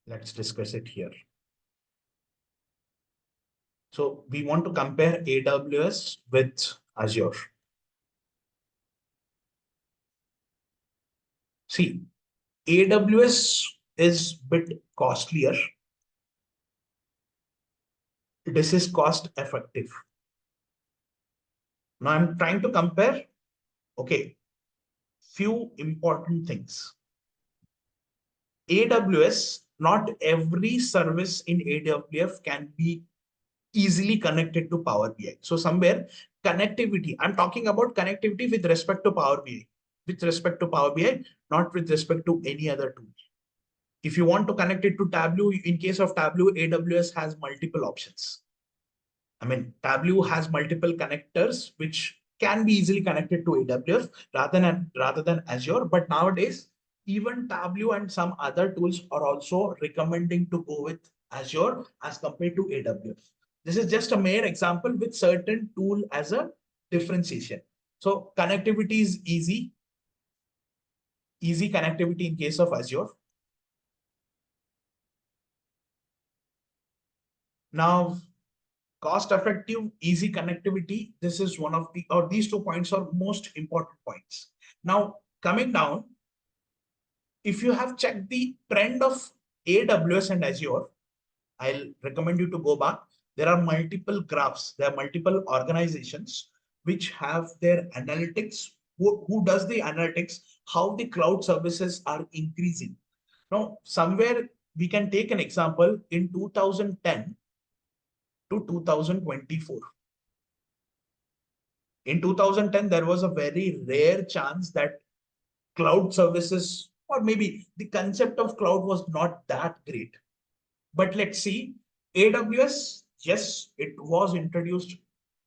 Let's discuss it here. So we want to compare AWS with Azure. See, AWS is bit costlier. This is cost effective. Now I'm trying to compare, okay, few important things. AWS, not every service in AWS can be easily connected to Power BI. So somewhere connectivity, I'm talking about connectivity with respect to Power BI, not with respect to any other tool. If you want to connect it to Tableau, in case of Tableau, AWS has multiple options. I mean, Tableau has multiple connectors which can be easily connected to AWS rather than Azure. But nowadays, even Tableau and some other tools are also recommending to go with Azure as compared to AWS. This is just a mere example with certain tool as a differentiation. So connectivity is easy connectivity in case of Azure. Now, cost effective, easy connectivity. This is one of the, or these 2 points are most important points. Now, coming down, if you have checked the trend of AWS and Azure, I'll recommend you to go back. There are multiple graphs. There are multiple organizations which have their analytics. Who does the analytics? How the cloud services are increasing. Now, somewhere we can take an example in 2010 to 2024. In 2010, there was a very rare chance that cloud services, or maybe the concept of cloud was not that great. But let's see, AWS, yes, it was introduced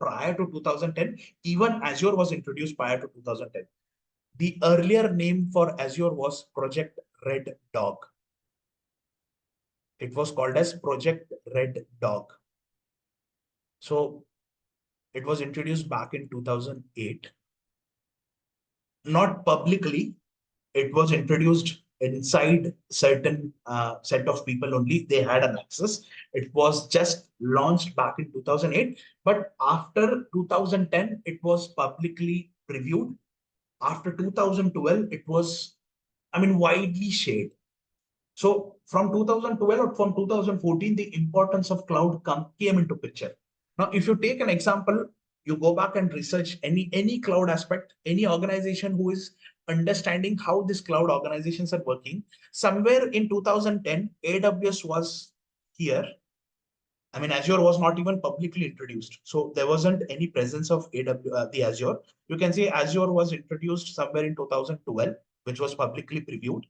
prior to 2010. Even Azure was introduced prior to 2010. The earlier name for Azure was Project Red Dog. It was called as Project Red Dog. So it was introduced back in 2008. Not publicly, it was introduced inside certain set of people only. They had an access. It was just launched back in 2008. But after 2010, it was publicly previewed. After 2012, it was, I mean, widely shared. So from 2012 or from 2014, the importance of cloud came into picture. Now, if you take an example, you go back and research any cloud aspect, any organization who is understanding how these cloud organizations are working. Somewhere in 2010, AWS was here. I mean, Azure was not even publicly introduced. So there wasn't any presence of the Azure. You can say Azure was introduced somewhere in 2012, which was publicly previewed.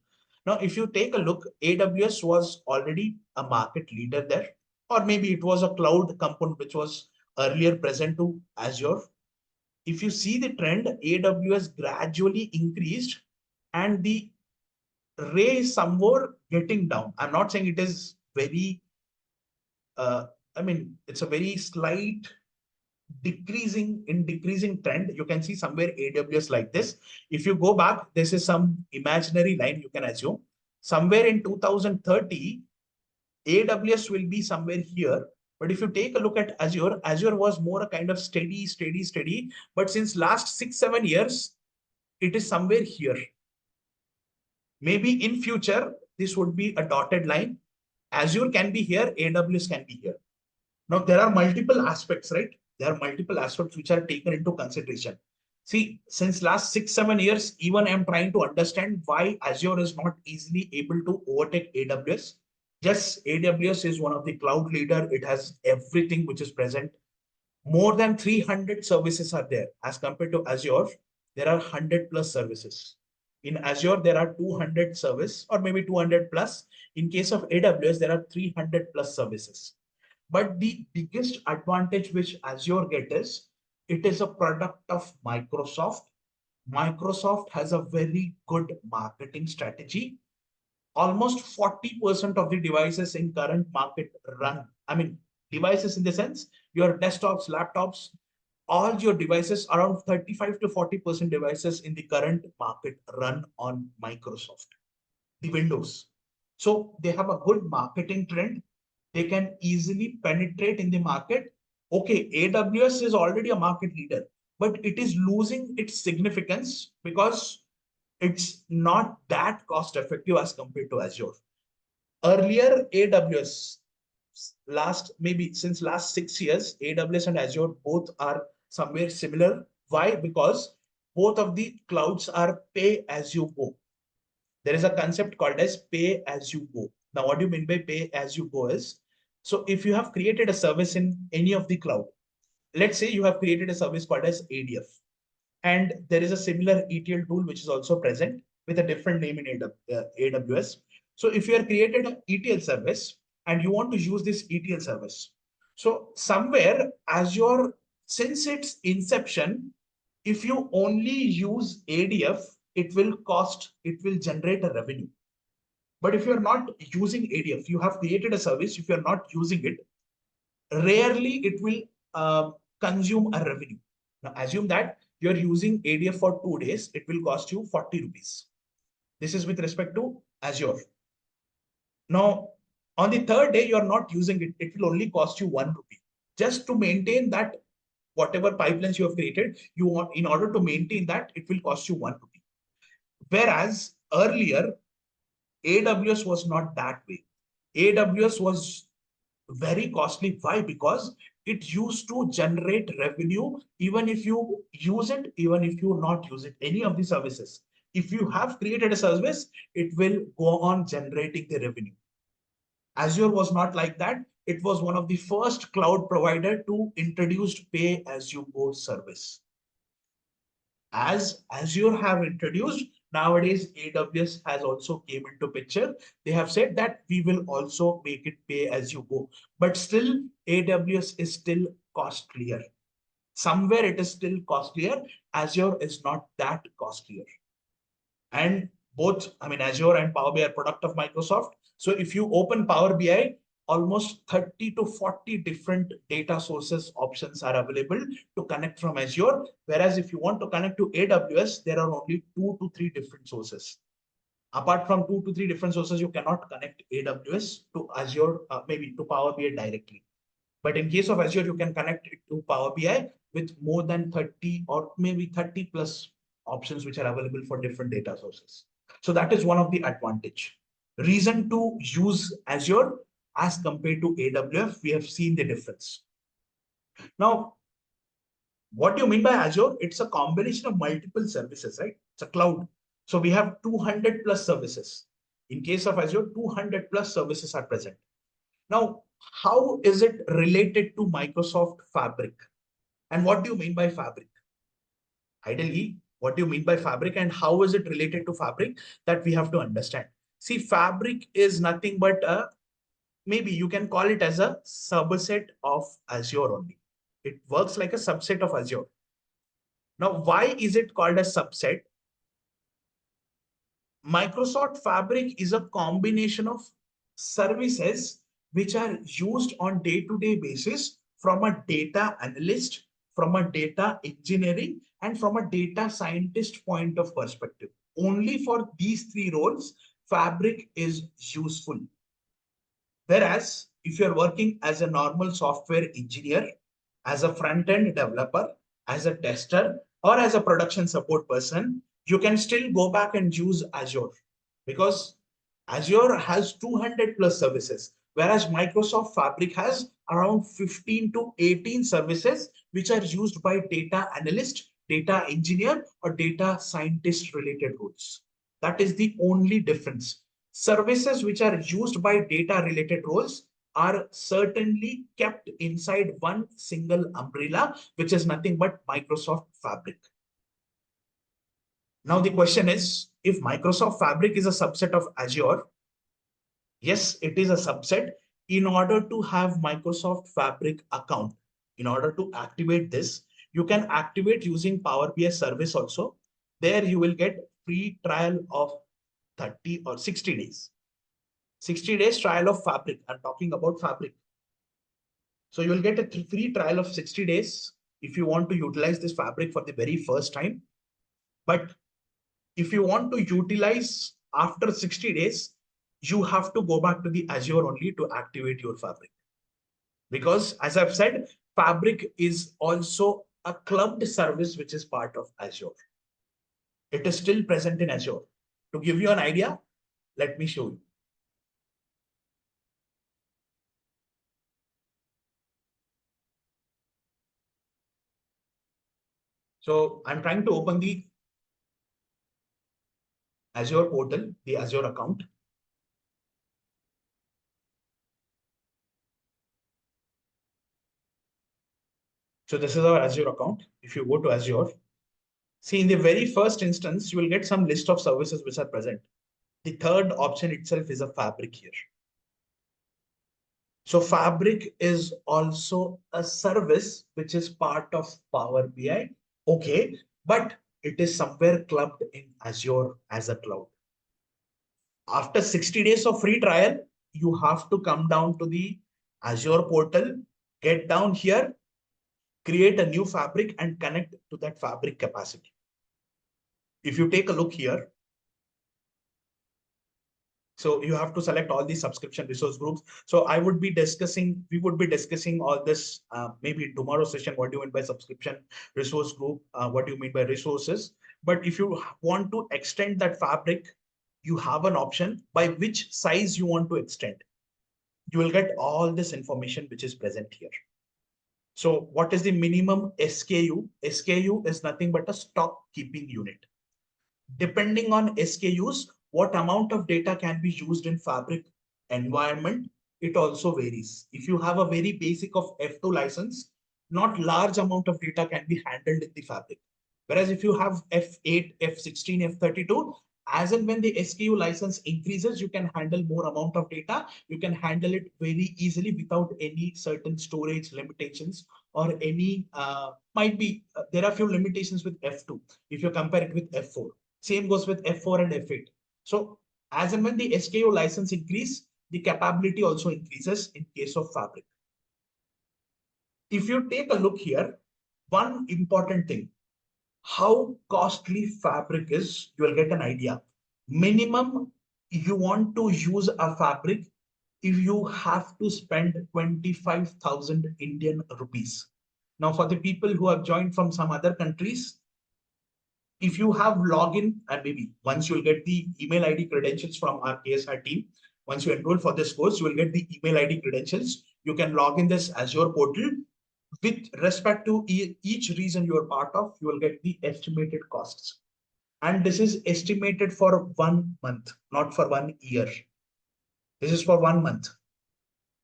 Now, if you take a look, AWS was already a market leader there, or maybe it was a cloud component which was earlier present to Azure. If you see the trend, AWS gradually increased and the ray is somewhere getting down. I'm not saying it is very, I mean, it's a very slight decreasing trend. You can see somewhere AWS like this. If you go back, this is some imaginary line you can assume. Somewhere in 2030, AWS will be somewhere here. But if you take a look at Azure, Azure was more a kind of steady. But since last 6-7 years, it is somewhere here. Maybe in future, this would be a dotted line. Azure can be here, AWS can be here. Now, there are multiple aspects, right? There are multiple aspects which are taken into consideration. See, since last 6-7 years, even I'm trying to understand why Azure is not easily able to overtake AWS. Yes, AWS is one of the cloud leader. It has everything which is present. More than 300 services are there. As compared to Azure, there are 100 plus services. In Azure, there are 200 service or maybe 200 plus. In case of AWS, there are 300 plus services. But the biggest advantage which Azure gets is it is a product of Microsoft. Microsoft has a very good marketing strategy. Almost 40% of the devices in current market run. I mean, devices in the sense your desktops, laptops, all your devices, around 35 to 40% devices in the current market run on Microsoft, the Windows. So they have a good marketing trend. They can easily penetrate in the market. Okay, AWS is already a market leader, but it is losing its significance because it's not that cost effective as compared to Azure. Earlier, AWS, maybe since last 6 years, AWS and Azure both are somewhere similar. Why? Because both of the clouds are pay as you go. There is a concept called as pay as you go. Now, what do you mean by pay as you go is, so if you have created a service in any of the cloud, let's say you have created a service called as ADF, and there is a similar ETL tool which is also present with a different name in AWS. So if you have created an ETL service and you want to use this ETL service, so somewhere Azure, since its inception, if you only use ADF, it will generate a revenue. But if you're not using ADF, you have created a service, if you're not using it, rarely it will consume a revenue. Now assume that you're using ADF for 2 days, it will cost you 40 rupees. This is with respect to Azure. Now, on the third day, you're not using it, it will only cost you 1 rupee. Just to maintain that, whatever pipelines you have created, you want, in order to maintain that, it will cost you 1 rupee. Whereas earlier, AWS was not that way. AWS was very costly. Why? Because it used to generate revenue even if you use it, even if you not use it, any of the services. If you have created a service, it will go on generating the revenue. Azure was not like that. It was one of the first cloud provider to introduce pay as you go service. As Azure have introduced, nowadays AWS has also came into picture. They have said that we will also make it pay as you go, but still AWS is still costlier. Somewhere it is still costlier. Azure is not that costlier. And both, I mean, Azure and Power BI are product of Microsoft. So if you open Power BI, almost 30 to 40 different data sources options are available to connect from Azure. Whereas if you want to connect to AWS, there are only 2 to 3 different sources. Apart from 2 to 3 different sources, you cannot connect AWS to Azure, maybe to Power BI directly. But in case of Azure, you can connect it to Power BI with more than 30 or maybe 30 plus options which are available for different data sources. So that is one of the advantage. Reason to use Azure as compared to AWS, we have seen the difference. Now, what do you mean by Azure? It's a combination of multiple services, right? It's a cloud. So we have 200 plus services. In case of Azure, 200 plus services are present. Now, how is it related to Microsoft Fabric? And what do you mean by Fabric? Ideally, what do you mean by Fabric and how is it related to Fabric? That we have to understand. See, Fabric is nothing but maybe you can call it as a subset of Azure only. It works like a subset of Azure. Now, why is it called a subset? Microsoft Fabric is a combination of services which are used on day-to-day basis from a data analyst, from a data engineering, and from a data scientist point of perspective. Only for these 3 roles, Fabric is useful. Whereas if you're working as a normal software engineer, as a front-end developer, as a tester, or as a production support person, you can still go back and use Azure because Azure has 200 plus services, whereas Microsoft Fabric has around 15 to 18 services which are used by data analysts, data engineer or data scientist related roles. That is the only difference. Services which are used by data related roles are certainly kept inside one single umbrella, which is nothing but Microsoft Fabric. Now the question is, if Microsoft Fabric is a subset of Azure, yes, it is a subset. In order to have Microsoft Fabric account, in order to activate this, you can activate using Power BI service also. There you will get free trial of 30 or 60 days. 60 days trial of Fabric. I'm talking about Fabric. So you will get a free trial of 60 days if you want to utilize this Fabric for the very first time. But if you want to utilize after 60 days, you have to go back to the Azure only to activate your Fabric. Because as I've said, Fabric is also a clubbed service which is part of Azure. It is still present in Azure. To give you an idea, let me show you. So I'm trying to open the Azure portal, the Azure account. So this is our Azure account. If you go to Azure, see in the very first instance, you will get some list of services which are present. The third option itself is a Fabric here. So Fabric is also a service which is part of Power BI. Okay, but it is somewhere clubbed in Azure as a cloud. After 60 days of free trial, you have to come down to the Azure portal, get down here, create a new Fabric and connect to that Fabric capacity. If you take a look here, so you have to select all these subscription resource groups. So we would be discussing all this maybe in tomorrow's session. What do you mean by subscription resource group? What do you mean by resources? But if you want to extend that Fabric, you have an option by which size you want to extend. You will get all this information which is present here. So what is the minimum SKU? SKU is nothing but a stock keeping unit. Depending on SKUs, what amount of data can be used in Fabric environment, it also varies. If you have a very basic of F2 license, not large amount of data can be handled in the Fabric. Whereas if you have F8, F16, F32, as and when the SKU license increases, you can handle more amount of data. You can handle it very easily without any certain storage limitations or any, there are few limitations with F2 if you compare it with F4. Same goes with F4 and F8. So as and when the SKU license increase, the capability also increases in case of Fabric. If you take a look here, one important thing, how costly Fabric is, you will get an idea. Minimum you want to use a Fabric if you have to spend 25,000 Indian rupees. Now for the people who have joined from some other countries, if you have login, and maybe once you'll get the email ID credentials from our KSR team, once you enroll for this course, you will get the email ID credentials. You can log in this Azure portal. With respect to each region you are part of, you will get the estimated costs. And this is estimated for 1 month, not for 1 year. This is for 1 month.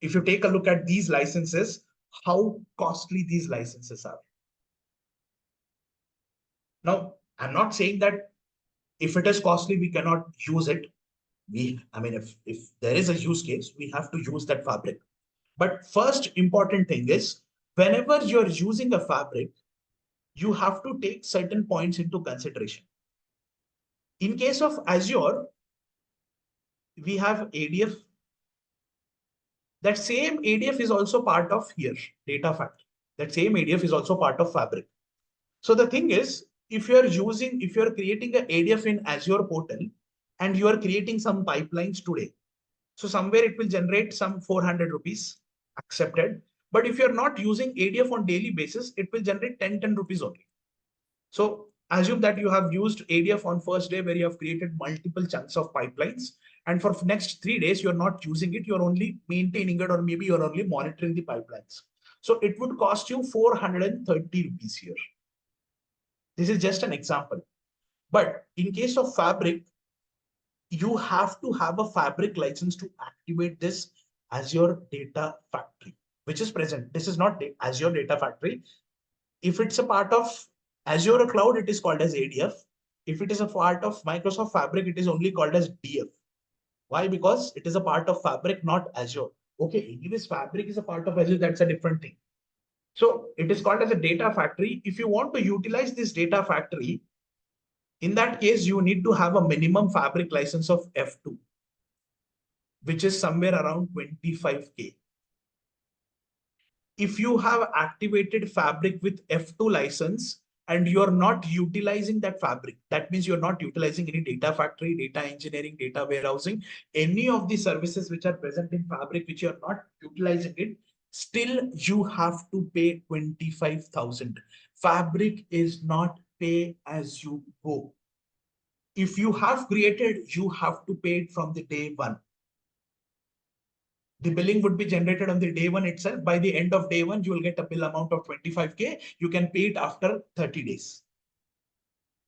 If you take a look at these licenses, how costly these licenses are. Now, I'm not saying that if it is costly, we cannot use it. If there is a use case, we have to use that Fabric. But first important thing is, whenever you're using a Fabric, you have to take certain points into consideration. In case of Azure, we have ADF. That same ADF is also part of here, Data Factory. That same ADF is also part of Fabric. So the thing is, if you're creating an ADF in Azure portal and you are creating some pipelines today, so somewhere it will generate some 400 rupees accepted. But if you're not using ADF on daily basis, it will generate 10 rupees only. So assume that you have used ADF on first day where you have created multiple chunks of pipelines. And for next 3 days, you're not using it. You're only maintaining it, or maybe you're only monitoring the pipelines. So it would cost you 430 rupees here. This is just an example. But in case of Fabric, you have to have a Fabric license to activate this Azure Data Factory, which is present. This is not the Azure Data Factory. If it's a part of Azure Cloud, it is called as ADF. If it is a part of Microsoft Fabric, it is only called as DF. Why? Because it is a part of Fabric, not Azure. Okay, anyways, Fabric is a part of Azure, that's a different thing. So it is called as a data factory. If you want to utilize this data factory, in that case, you need to have a minimum Fabric license of F2, which is somewhere around 25K. If you have activated Fabric with F2 license and you're not utilizing that Fabric, that means you're not utilizing any data factory, data engineering, data warehousing, any of the services which are present in Fabric, which you're not utilizing it, still you have to pay 25,000. Fabric is not pay as you go. If you have created, you have to pay it from the day one. The billing would be generated on the day one itself. By the end of day one, you will get a bill amount of 25K. You can pay it after 30 days.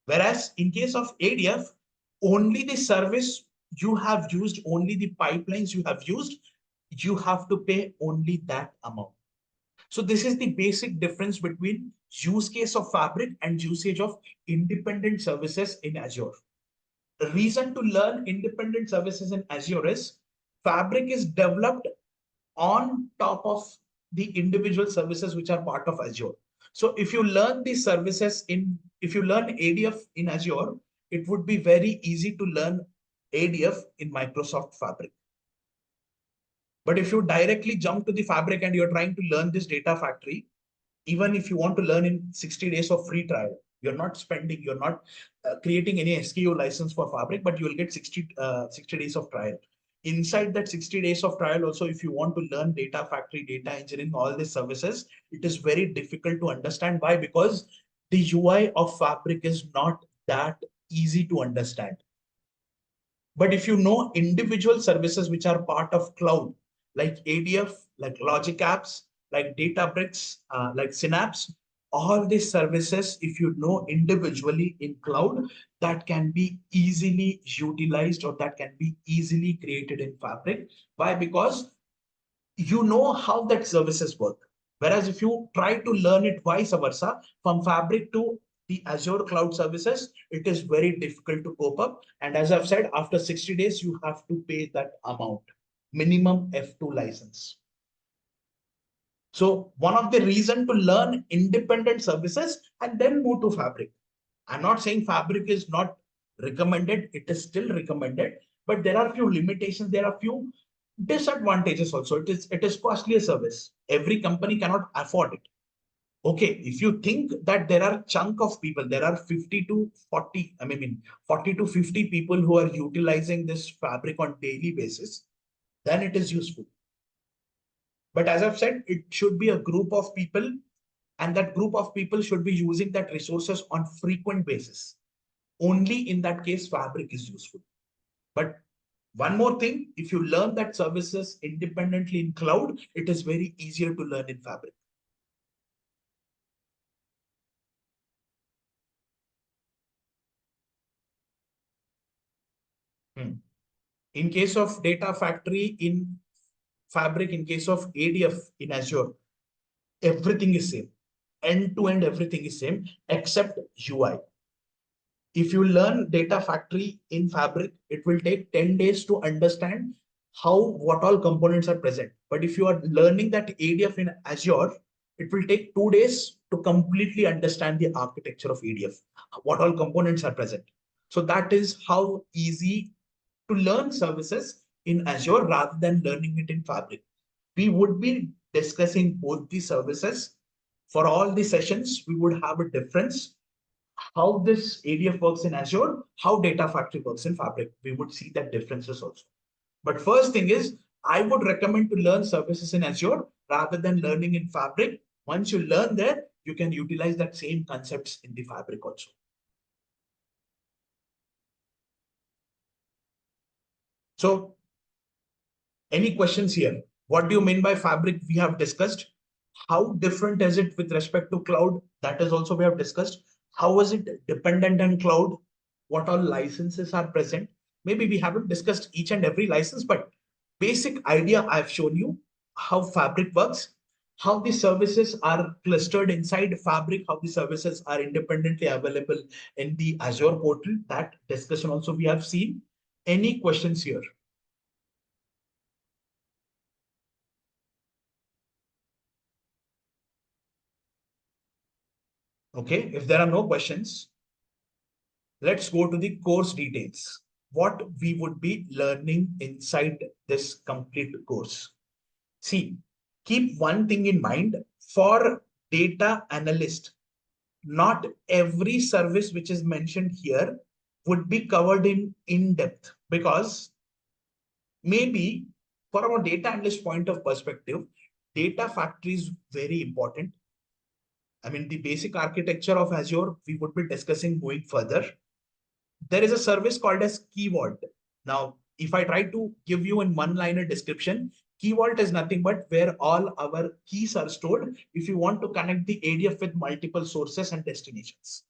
Whereas in case of ADF, only the service you have used, only the pipelines you have used, you have to pay only that amount. So this is the basic difference between use case of Fabric and usage of independent services in Azure. The reason to learn independent services in Azure is Fabric is developed on top of the individual services which are part of Azure. So if you learn these services if you learn ADF in Azure, it would be very easy to learn ADF in Microsoft Fabric. But if you directly jump to the Fabric and you're trying to learn this data factory, even if you want to learn in 60 days of free trial, you're not creating any SKU license for Fabric, but you will get 60 days of trial. Inside that 60 days of trial also, if you want to learn data factory, data engineering, all these services, it is very difficult to understand. Why? Because the UI of Fabric is not that easy to understand. But if you know individual services which are part of cloud, like ADF, like Logic Apps, like Databricks, like Synapse, all these services, if you know individually in cloud, that can be easily utilized or that can be easily created in Fabric. Why? Because you know how that services work. Whereas if you try to learn it vice versa, from Fabric to the Azure cloud services, it is very difficult to cope up. And as I've said, after 60 days, you have to pay that amount, minimum F2 license. So one of the reason to learn independent services and then move to Fabric. I'm not saying Fabric is not recommended. It is still recommended, but there are few limitations. There are few disadvantages also. It is costly a service. Every company cannot afford it. Okay, if you think that there are chunk of people, there are 50 to 40, 40 to 50 people who are utilizing this Fabric on daily basis, then it is useful. But as I've said, it should be a group of people, and that group of people should be using that resources on frequent basis. Only in that case, Fabric is useful. But one more thing, if you learn that services independently in cloud, it is very easier to learn in Fabric. In case of Data Factory in Fabric, in case of ADF in Azure, everything is same. End to end, everything is same except UI. If you learn Data Factory in Fabric, it will take 10 days to understand what all components are present. But if you are learning that ADF in Azure, it will take 2 days to completely understand the architecture of ADF, what all components are present. So that is how easy to learn services in Azure rather than learning it in Fabric. We would be discussing both the services. For all the sessions, we would have a difference. How this ADF works in Azure, how Data Factory works in Fabric. We would see that differences also. But first thing is, I would recommend to learn services in Azure rather than learning in Fabric. Once you learn there, you can utilize that same concepts in the Fabric also. So any questions here? What do you mean by Fabric? We have discussed. How different is it with respect to cloud? That is also we have discussed. How is it dependent on cloud? What all licenses are present? Maybe we haven't discussed each and every license, but basic idea I've shown you how Fabric works, how the services are clustered inside Fabric, how the services are independently available in the Azure portal. That discussion also we have seen. Any questions here? Okay, if there are no questions, let's go to the course details. What we would be learning inside this complete course. See, keep one thing in mind for data analyst. Not every service which is mentioned here would be covered in depth, because maybe from a data analyst point of perspective, data factory is very important. I mean, the basic architecture of Azure, we would be discussing going further. There is a service called as Key Vault. Now, if I try to give you in one-liner description, Key Vault is nothing but where all our keys are stored if you want to connect the ADF with multiple sources and destinations.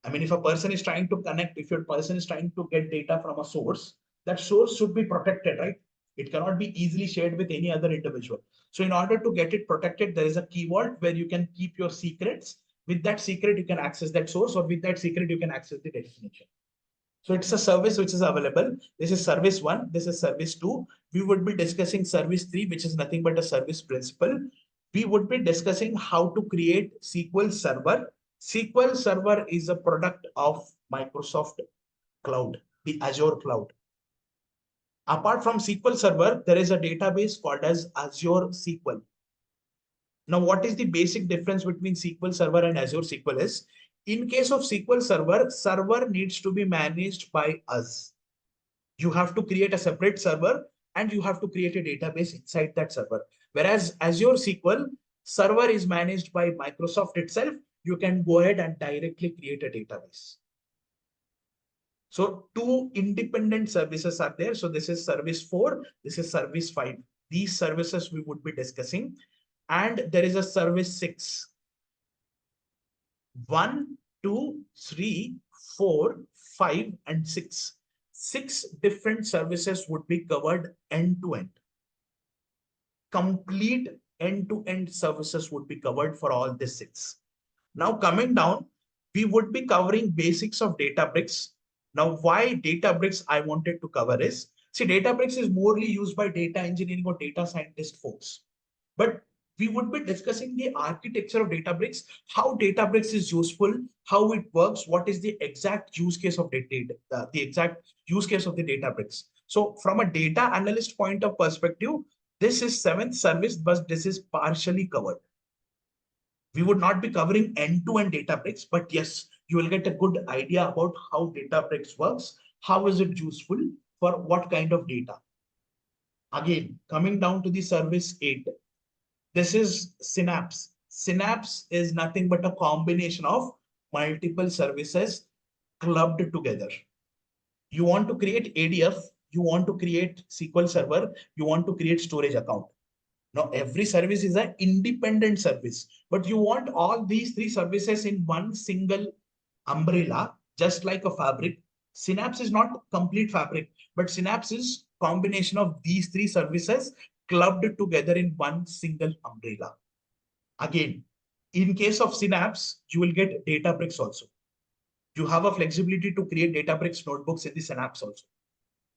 I mean, if a person is trying to connect, if your person is trying to get data from a source, that source should be protected, right? It cannot be easily shared with any other individual. So in order to get it protected, there is a key vault where you can keep your secrets. With that secret, you can access that source, or with that secret, you can access the destination. So it's a service which is available. This is service 1. This is service 2. We would be discussing service 3, which is nothing but a service principal. We would be discussing how to create SQL Server. SQL Server is a product of Microsoft Cloud, the Azure Cloud. Apart from SQL Server, there is a database called as Azure SQL. Now, what is the basic difference between SQL Server and Azure SQL is, in case of SQL Server, server needs to be managed by us. You have to create a separate server and you have to create a database inside that server. Whereas Azure SQL server is managed by Microsoft itself. You can go ahead and directly create a database. So two independent services are there. So this is service 4, this is service 5. These services we would be discussing. And there is a service 6. 1, 2, 3, 4, 5, and 6. 6 different services would be covered end-to-end. Complete end-to-end services would be covered for all the 6. Now coming down, we would be covering basics of Databricks. Now why Databricks I wanted to cover is, see, Databricks is morely used by data engineering or data scientist folks. But we would be discussing the architecture of Databricks, how Databricks is useful, how it works, what is the exact use case of the exact use case of the Databricks. So from a data analyst point of perspective, this is 7th service, but this is partially covered. We would not be covering end-to-end Databricks, but yes, you will get a good idea about how Databricks works, how is it useful for what kind of data. Again, coming down to the service 8. This is Synapse. Synapse is nothing but a combination of multiple services clubbed together. You want to create ADF, you want to create SQL Server, you want to create storage account. Now, every service is an independent service, but you want all these 3 services in one single umbrella, just like a fabric. Synapse is not complete fabric, but Synapse is combination of these 3 services clubbed together in one single umbrella. Again, in case of Synapse, you will get Databricks also. You have a flexibility to create Databricks notebooks in the Synapse also.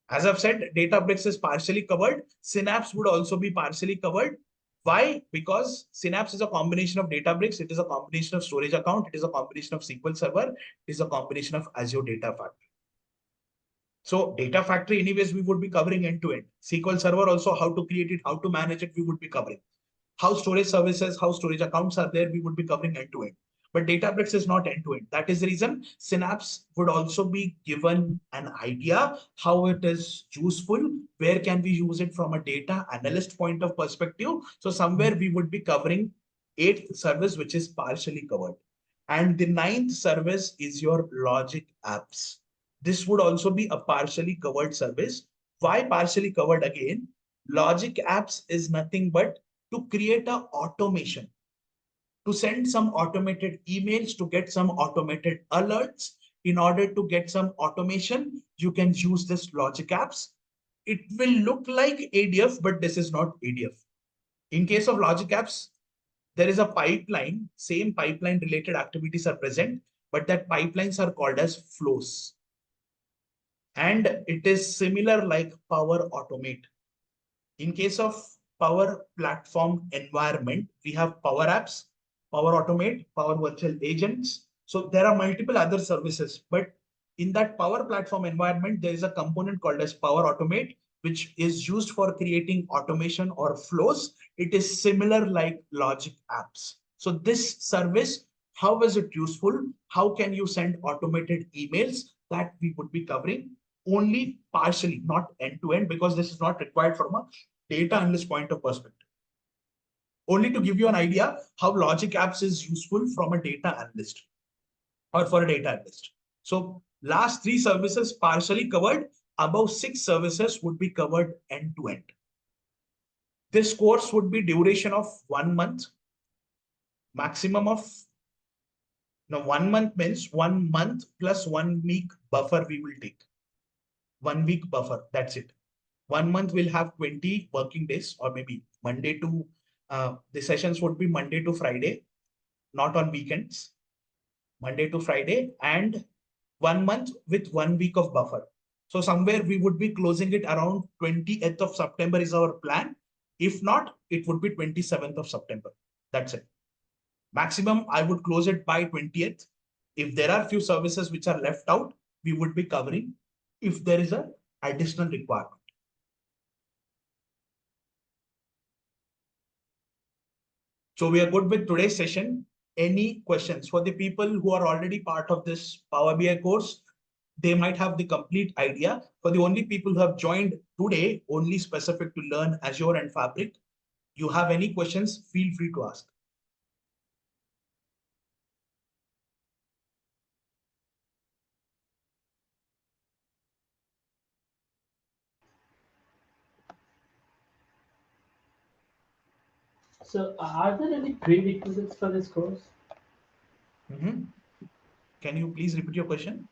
As I've said, Databricks is partially covered. Synapse would also be partially covered. Why? Because Synapse is a combination of Databricks. It is a combination of storage account. It is a combination of SQL Server. It is a combination of Azure Data Factory. So Data Factory, anyways, we would be covering end-to-end. SQL Server also, how to create it, how to manage it, we would be covering. How storage services, how storage accounts are there, we would be covering end-to-end. But Databricks is not end-to-end. That is the reason Synapse would also be given an idea how it is useful, where can we use it from a data analyst point of perspective. So somewhere we would be covering 8th service, which is partially covered. And the 9th service is your logic apps. This would also be a partially covered service. Why partially covered again? Logic apps is nothing but to create an automation. to send some automated emails, to get some automated alerts. In order to get some automation, you can use this logic apps. It will look like ADF, but this is not ADF. In case of logic apps, there is a pipeline, same pipeline related activities are present, but that pipelines are called as flows. And it is similar like Power Automate. In case of Power Platform environment, we have Power Apps, Power Automate, Power Virtual Agents. So there are multiple other services, but in that Power Platform environment, there is a component called as Power Automate, which is used for creating automation or flows. It is similar like Logic Apps. So this service, how is it useful? How can you send automated emails? That we would be covering only partially, not end to end, because this is not required from a data analyst point of perspective. Only to give you an idea how Logic Apps is useful from a data analyst or for a data analyst. So last 3 services partially covered, above 6 services would be covered end to end. This course would be duration of 1 month, maximum of, now 1 month means 1 month plus 1 week buffer we will take. 1 week buffer, that's it. 1 month will have 20 working days, or maybe Monday to, the sessions would be Monday to Friday, not on weekends, Monday to Friday, and 1 month with 1 week of buffer. So somewhere we would be closing it around 20th of September is our plan. If not, it would be 27th of September. That's it. Maximum, I would close it by 20th. If there are few services which are left out, we would be covering if there is a additional requirement. So we are good with today's session. Any questions for the people who are already part of this Power BI course? They might have the complete idea. For the only people who have joined today, only specific to learn Azure and Fabric, you have any questions, feel free to ask.
So, are there any prerequisites for this course?
Can you please repeat your question?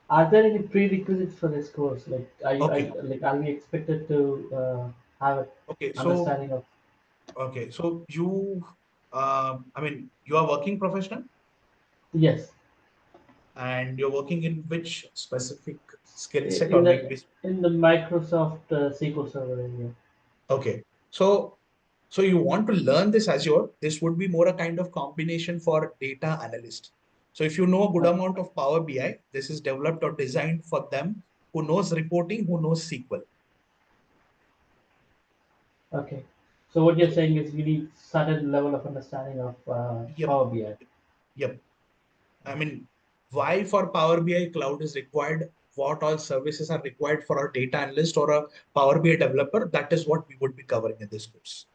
Are there any prerequisites for this course? Like,
Okay.
are we expected to have an
Okay.
understanding of?
Okay. So you, I mean, you are working professional
Yes.
and you're working in which specific skill set
In
or
the
maybe?
in the Microsoft SQL Server area.
Okay. So you want to learn this Azure, this would be more a kind of combination for data analyst. So if you know a good amount of Power BI, this is developed or designed for them who knows reporting, who knows SQL.
Okay. So what you're
So,
saying is you need certain level of understanding of
yep,
Power BI.
yep. I mean, why for Power BI cloud is required, what all services are required for a data analyst or a Power BI developer, that is what we would be covering in this course.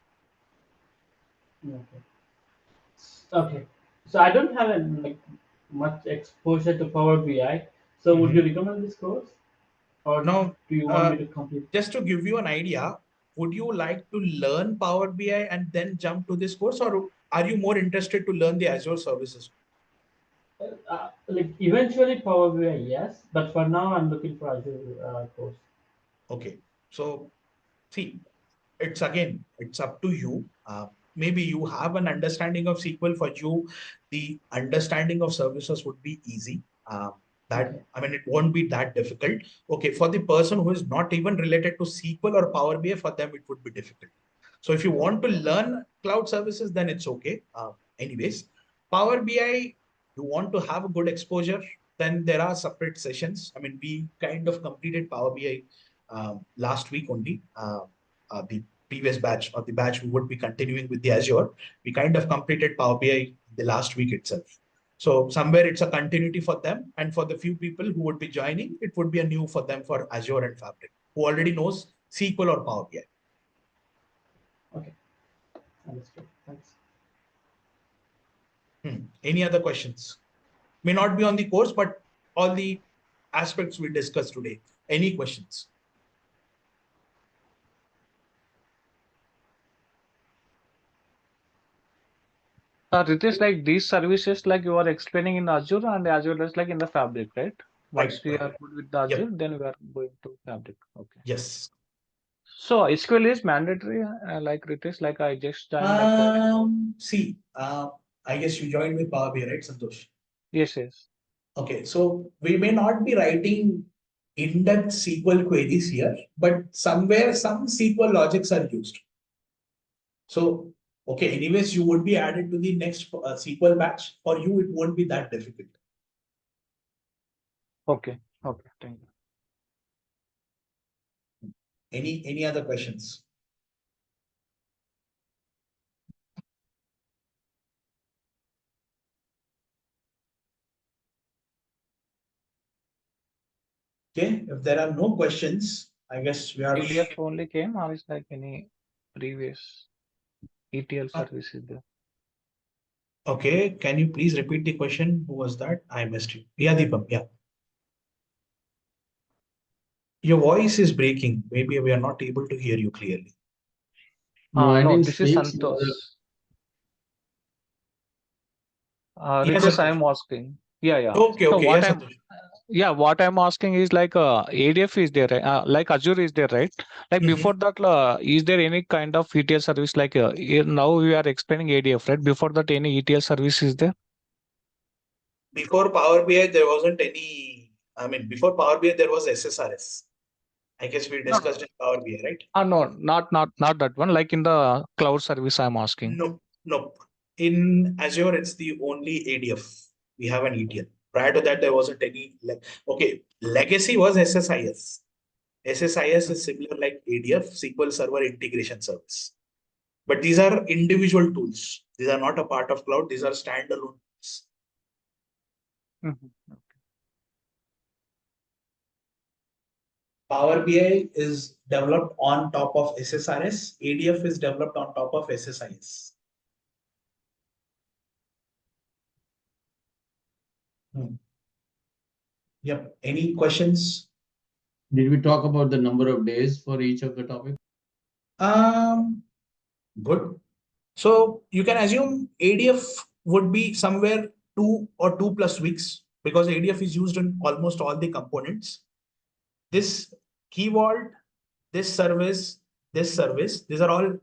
Okay. Okay. So I don't have like much exposure to Power BI. So would you recommend this course, or
Now,
do you want me to complete?
just to give you an idea, would you like to learn Power BI and then jump to this course, or are you more interested to learn the Azure services?
Like eventually Power BI, yes, but for now I'm looking for Azure course.
Okay, so see, it's up to you. Maybe you have an understanding of SQL. For you, the understanding of services would be easy. That,
Okay.
I mean, it won't be that difficult. Okay, for the person who is not even related to SQL or Power BI, for them it would be difficult. So if you want to learn cloud services, then it's okay. Anyways, Power BI, you want to have a good exposure, then there are separate sessions. I mean, we kind of completed Power BI last week only. The previous batch or the batch we would be continuing with the Azure, we kind of completed Power BI the last week itself. So somewhere it's a continuity for them, and for the few people who would be joining, it would be a new for them for Azure and Fabric, who already knows SQL or Power BI.
Okay. Understood. Thanks.
Any other questions? May not be on the course, but all the aspects we discussed today. Any questions?
Ritesh, like these services, like you are explaining in Azure and Azure is like in the Fabric, right? Once we are good with the Azure, then we are going to Fabric. Okay.
Yes.
So SQL is mandatory, like Ritesh, like I just joined.
See, I guess you joined with Power BI, right, Santosh?
Yes, yes.
Okay, so we may not be writing in-depth SQL queries here, but somewhere some SQL logics are used. So, okay, anyways, you would be added to the next SQL batch. For you, it won't be that difficult.
Okay. Okay. Thank you.
Any other questions? Okay, if there are no questions, I guess we are.
ADF only came, or is like any previous ETL
Uh,
service is there?
Okay, can you please repeat the question? Who was that? I missed you. Yeah, Deepam. Yeah. Your voice is breaking. Maybe we are not able to hear you clearly.
No, I
No,
didn't
this is
speak.
Santosh.
Yes,
Ritesh, I
Santosh.
am asking. Yeah.
Okay,
So
okay. Yes, Santosh.
what I'm asking is like ADF is there, right? Like Azure is there, right? Like before that, is there any kind of ETL service like now we are explaining ADF, right? Before that, any ETL service is there?
Before Power BI, there wasn't any. I mean, before Power BI, there was SSRS. I guess we
No, no.
discussed in Power BI, right?
No, not that one. Like in the cloud service, I'm asking.
No, no. In Azure, it's the only ADF. We have an ETL. Prior to that, there wasn't any. Okay, legacy was SSIS. SSIS is similar like ADF, SQL Server Integration Service. But these are individual tools. These are not a part of cloud. These are standalone tools.
Mhm.
Power BI is developed on top of SSRS. ADF is developed on top of SSIS. Yep. Any questions?
Did we talk about the number of days for each of the topics?
Good. So you can assume ADF would be somewhere 2 or 2+ weeks because ADF is used in almost all the components. This key vault, this service, these are all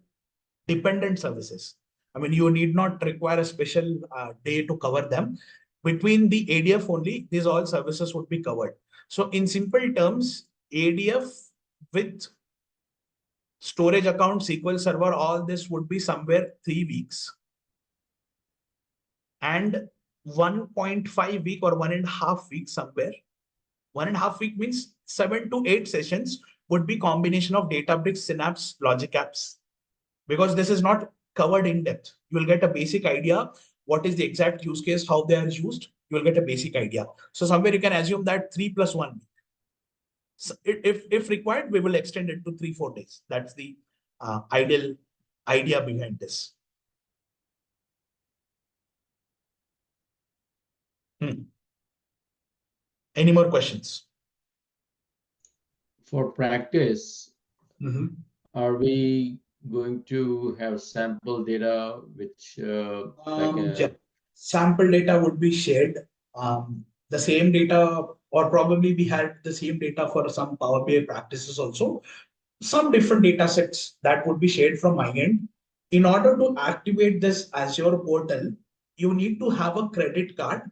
dependent services. I mean, you need not require a special day to cover them. Between the ADF only, these all services would be covered. So in simple terms, ADF with storage account, SQL Server, all this would be somewhere 3 weeks. And 1.5 week or 1.5 week somewhere. 1.5 week means 7 to 8 sessions would be combination of Databricks, Synapse, Logic Apps. Because this is not covered in depth. You will get a basic idea what is the exact use case, how they are used. You will get a basic idea. So somewhere you can assume that 3+1 week. So if required, we will extend it to 3-4 days. That's the ideal idea behind this. Any more questions?
For practice, are we going to have sample data which
sample data would be shared. The same data, or probably we had the same data for some Power BI practices also. Some different data sets that would be shared from my end. In order to activate this Azure portal, you need to have a credit card.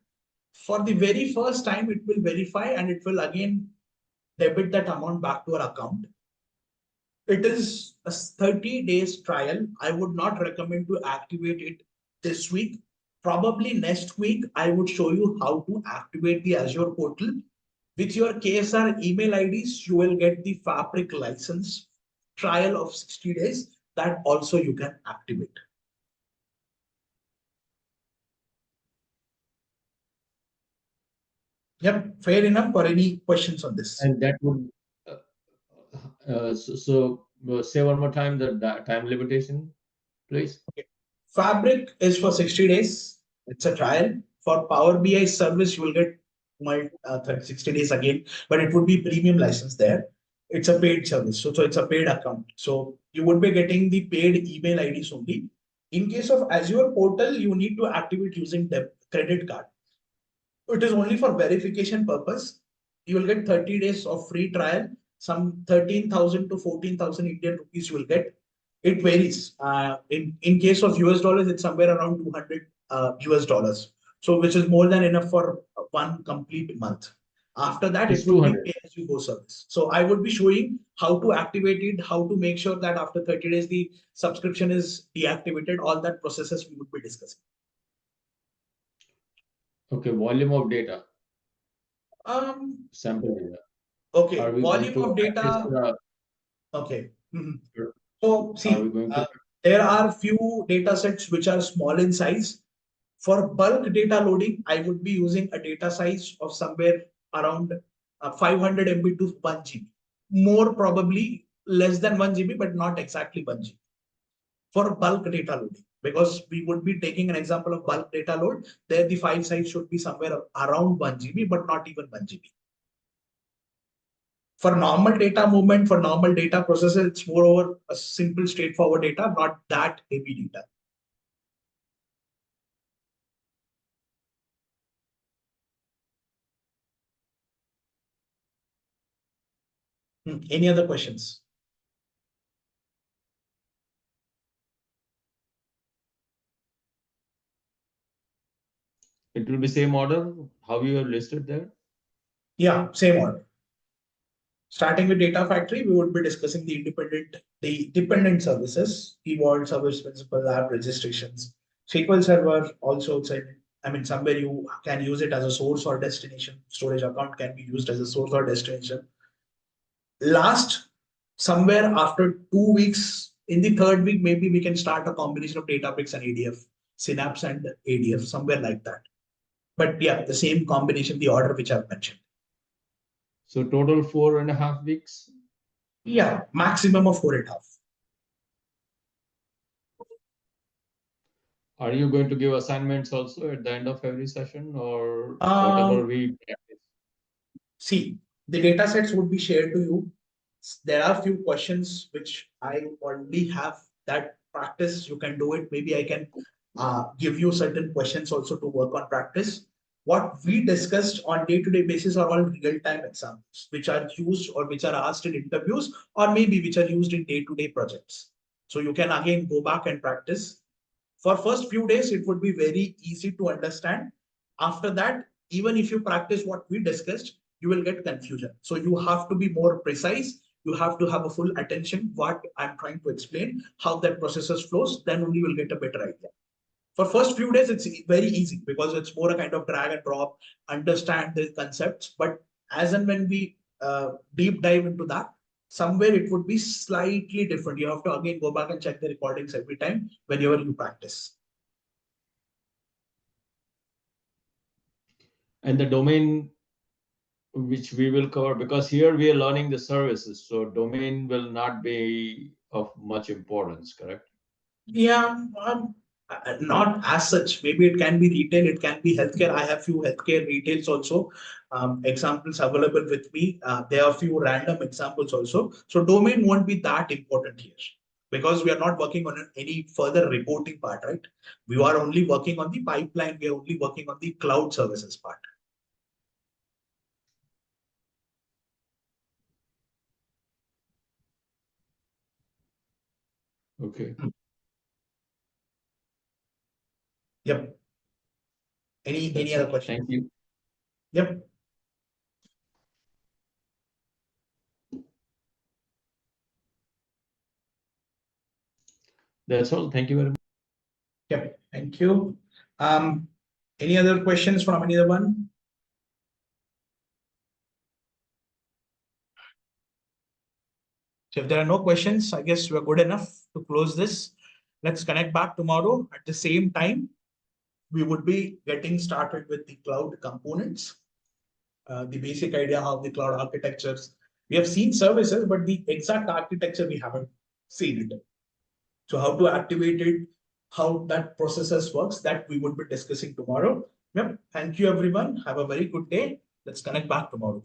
For the very first time, it will verify and it will again debit that amount back to our account. It is a 30 days trial. I would not recommend to activate it this week. Probably next week, I would show you how to activate the Azure portal. With your KSR email IDs, you will get the Fabric license trial of 60 days. That also you can activate. Yep, fair enough. Or any questions on this?
and that would say one more time the time limitation, please.
Okay. Fabric is for 60 days. It's a trial. For Power BI service, you will get 60 days again, but it would be premium license there. It's a paid service. So it's a paid account. So you would be getting the paid email IDs only. In case of Azure portal, you need to activate using the credit card. It is only for verification purpose. You will get 30 days of free trial. Some 13,000 to 14,000 Indian rupees you will get. It varies. In case of US dollars, it's somewhere around 200 US dollars. So which is more than enough for one complete month. After that,
It's
it would be
200.
pay as you go service. So I would be showing how to activate it, how to make sure that after 30 days the subscription is deactivated. All that processes we would be discussing.
Okay, volume of data,
Um,
sample data.
okay,
Are we going
volume
to
of
practice,
data. Okay. Mhm.
or
So
are we
see,
going to?
there are few data sets which are small in size. For bulk data loading, I would be using a data size of somewhere around 500 MB to 1 GB. More probably less than 1 GB, but not exactly 1 GB. For bulk data loading, because we would be taking an example of bulk data load, there the file size should be somewhere around 1 GB, but not even 1 GB. For normal data movement, for normal data processor, it's more over a simple, straightforward data, not that heavy data. Any other questions?
It will be same order, how you have listed there?
Yeah, same order. Starting with Data Factory, we would be discussing the dependent services, Key Vault, Service Principal, App Registrations. SQL Server also said, I mean, somewhere you can use it as a source or destination. Storage account can be used as a source or destination. Last, somewhere after 2 weeks, in the third week, maybe we can start a combination of Databricks and ADF, Synapse and ADF, somewhere like that. But yeah, the same combination, the order which I've mentioned.
So total 4.5 weeks.
Yeah, maximum of 4.5.
Are you going to give assignments also at the end of every session, or
Um,
whatever we practice?
See, the data sets would be shared to you. There are few questions which I already have that practice. You can do it. Maybe I can give you certain questions also to work on practice. What we discussed on day-to-day basis are all real-time examples, which are used or which are asked in interviews, or maybe which are used in day-to-day projects. So you can again go back and practice. For first few days, it would be very easy to understand. After that, even if you practice what we discussed, you will get confusion. So you have to be more precise. You have to have a full attention what I'm trying to explain, how that processes flows, then only you'll get a better idea. For first few days, it's very easy because it's more a kind of drag and drop, understand the concepts. But as and when we deep dive into that, somewhere it would be slightly different. You have to again go back and check the recordings every time whenever you practice.
And the domain which we will cover, because here we are learning the services, so domain will not be of much importance, correct?
Yeah, not as such. Maybe it can be retail, it can be healthcare. I have few healthcare retails also. Examples available with me. There are few random examples also. So domain won't be that important here because we are not working on any further reporting part, right? We are only working on the pipeline. We are only working on the cloud services part.
Okay.
Yep. Any
That's
other
it.
question?
Thank you.
Yep.
That's all. Thank you very much.
Yep. Thank you. Any other questions from anyone? So if there are no questions, I guess we're good enough to close this. Let's connect back tomorrow at the same time. We would be getting started with the cloud components, the basic idea of the cloud architectures. We have seen services, but the exact architecture we haven't seen it. So how to activate it, how that processes works, that we would be discussing tomorrow. Yep. Thank you, everyone. Have a very good day. Let's connect back tomorrow.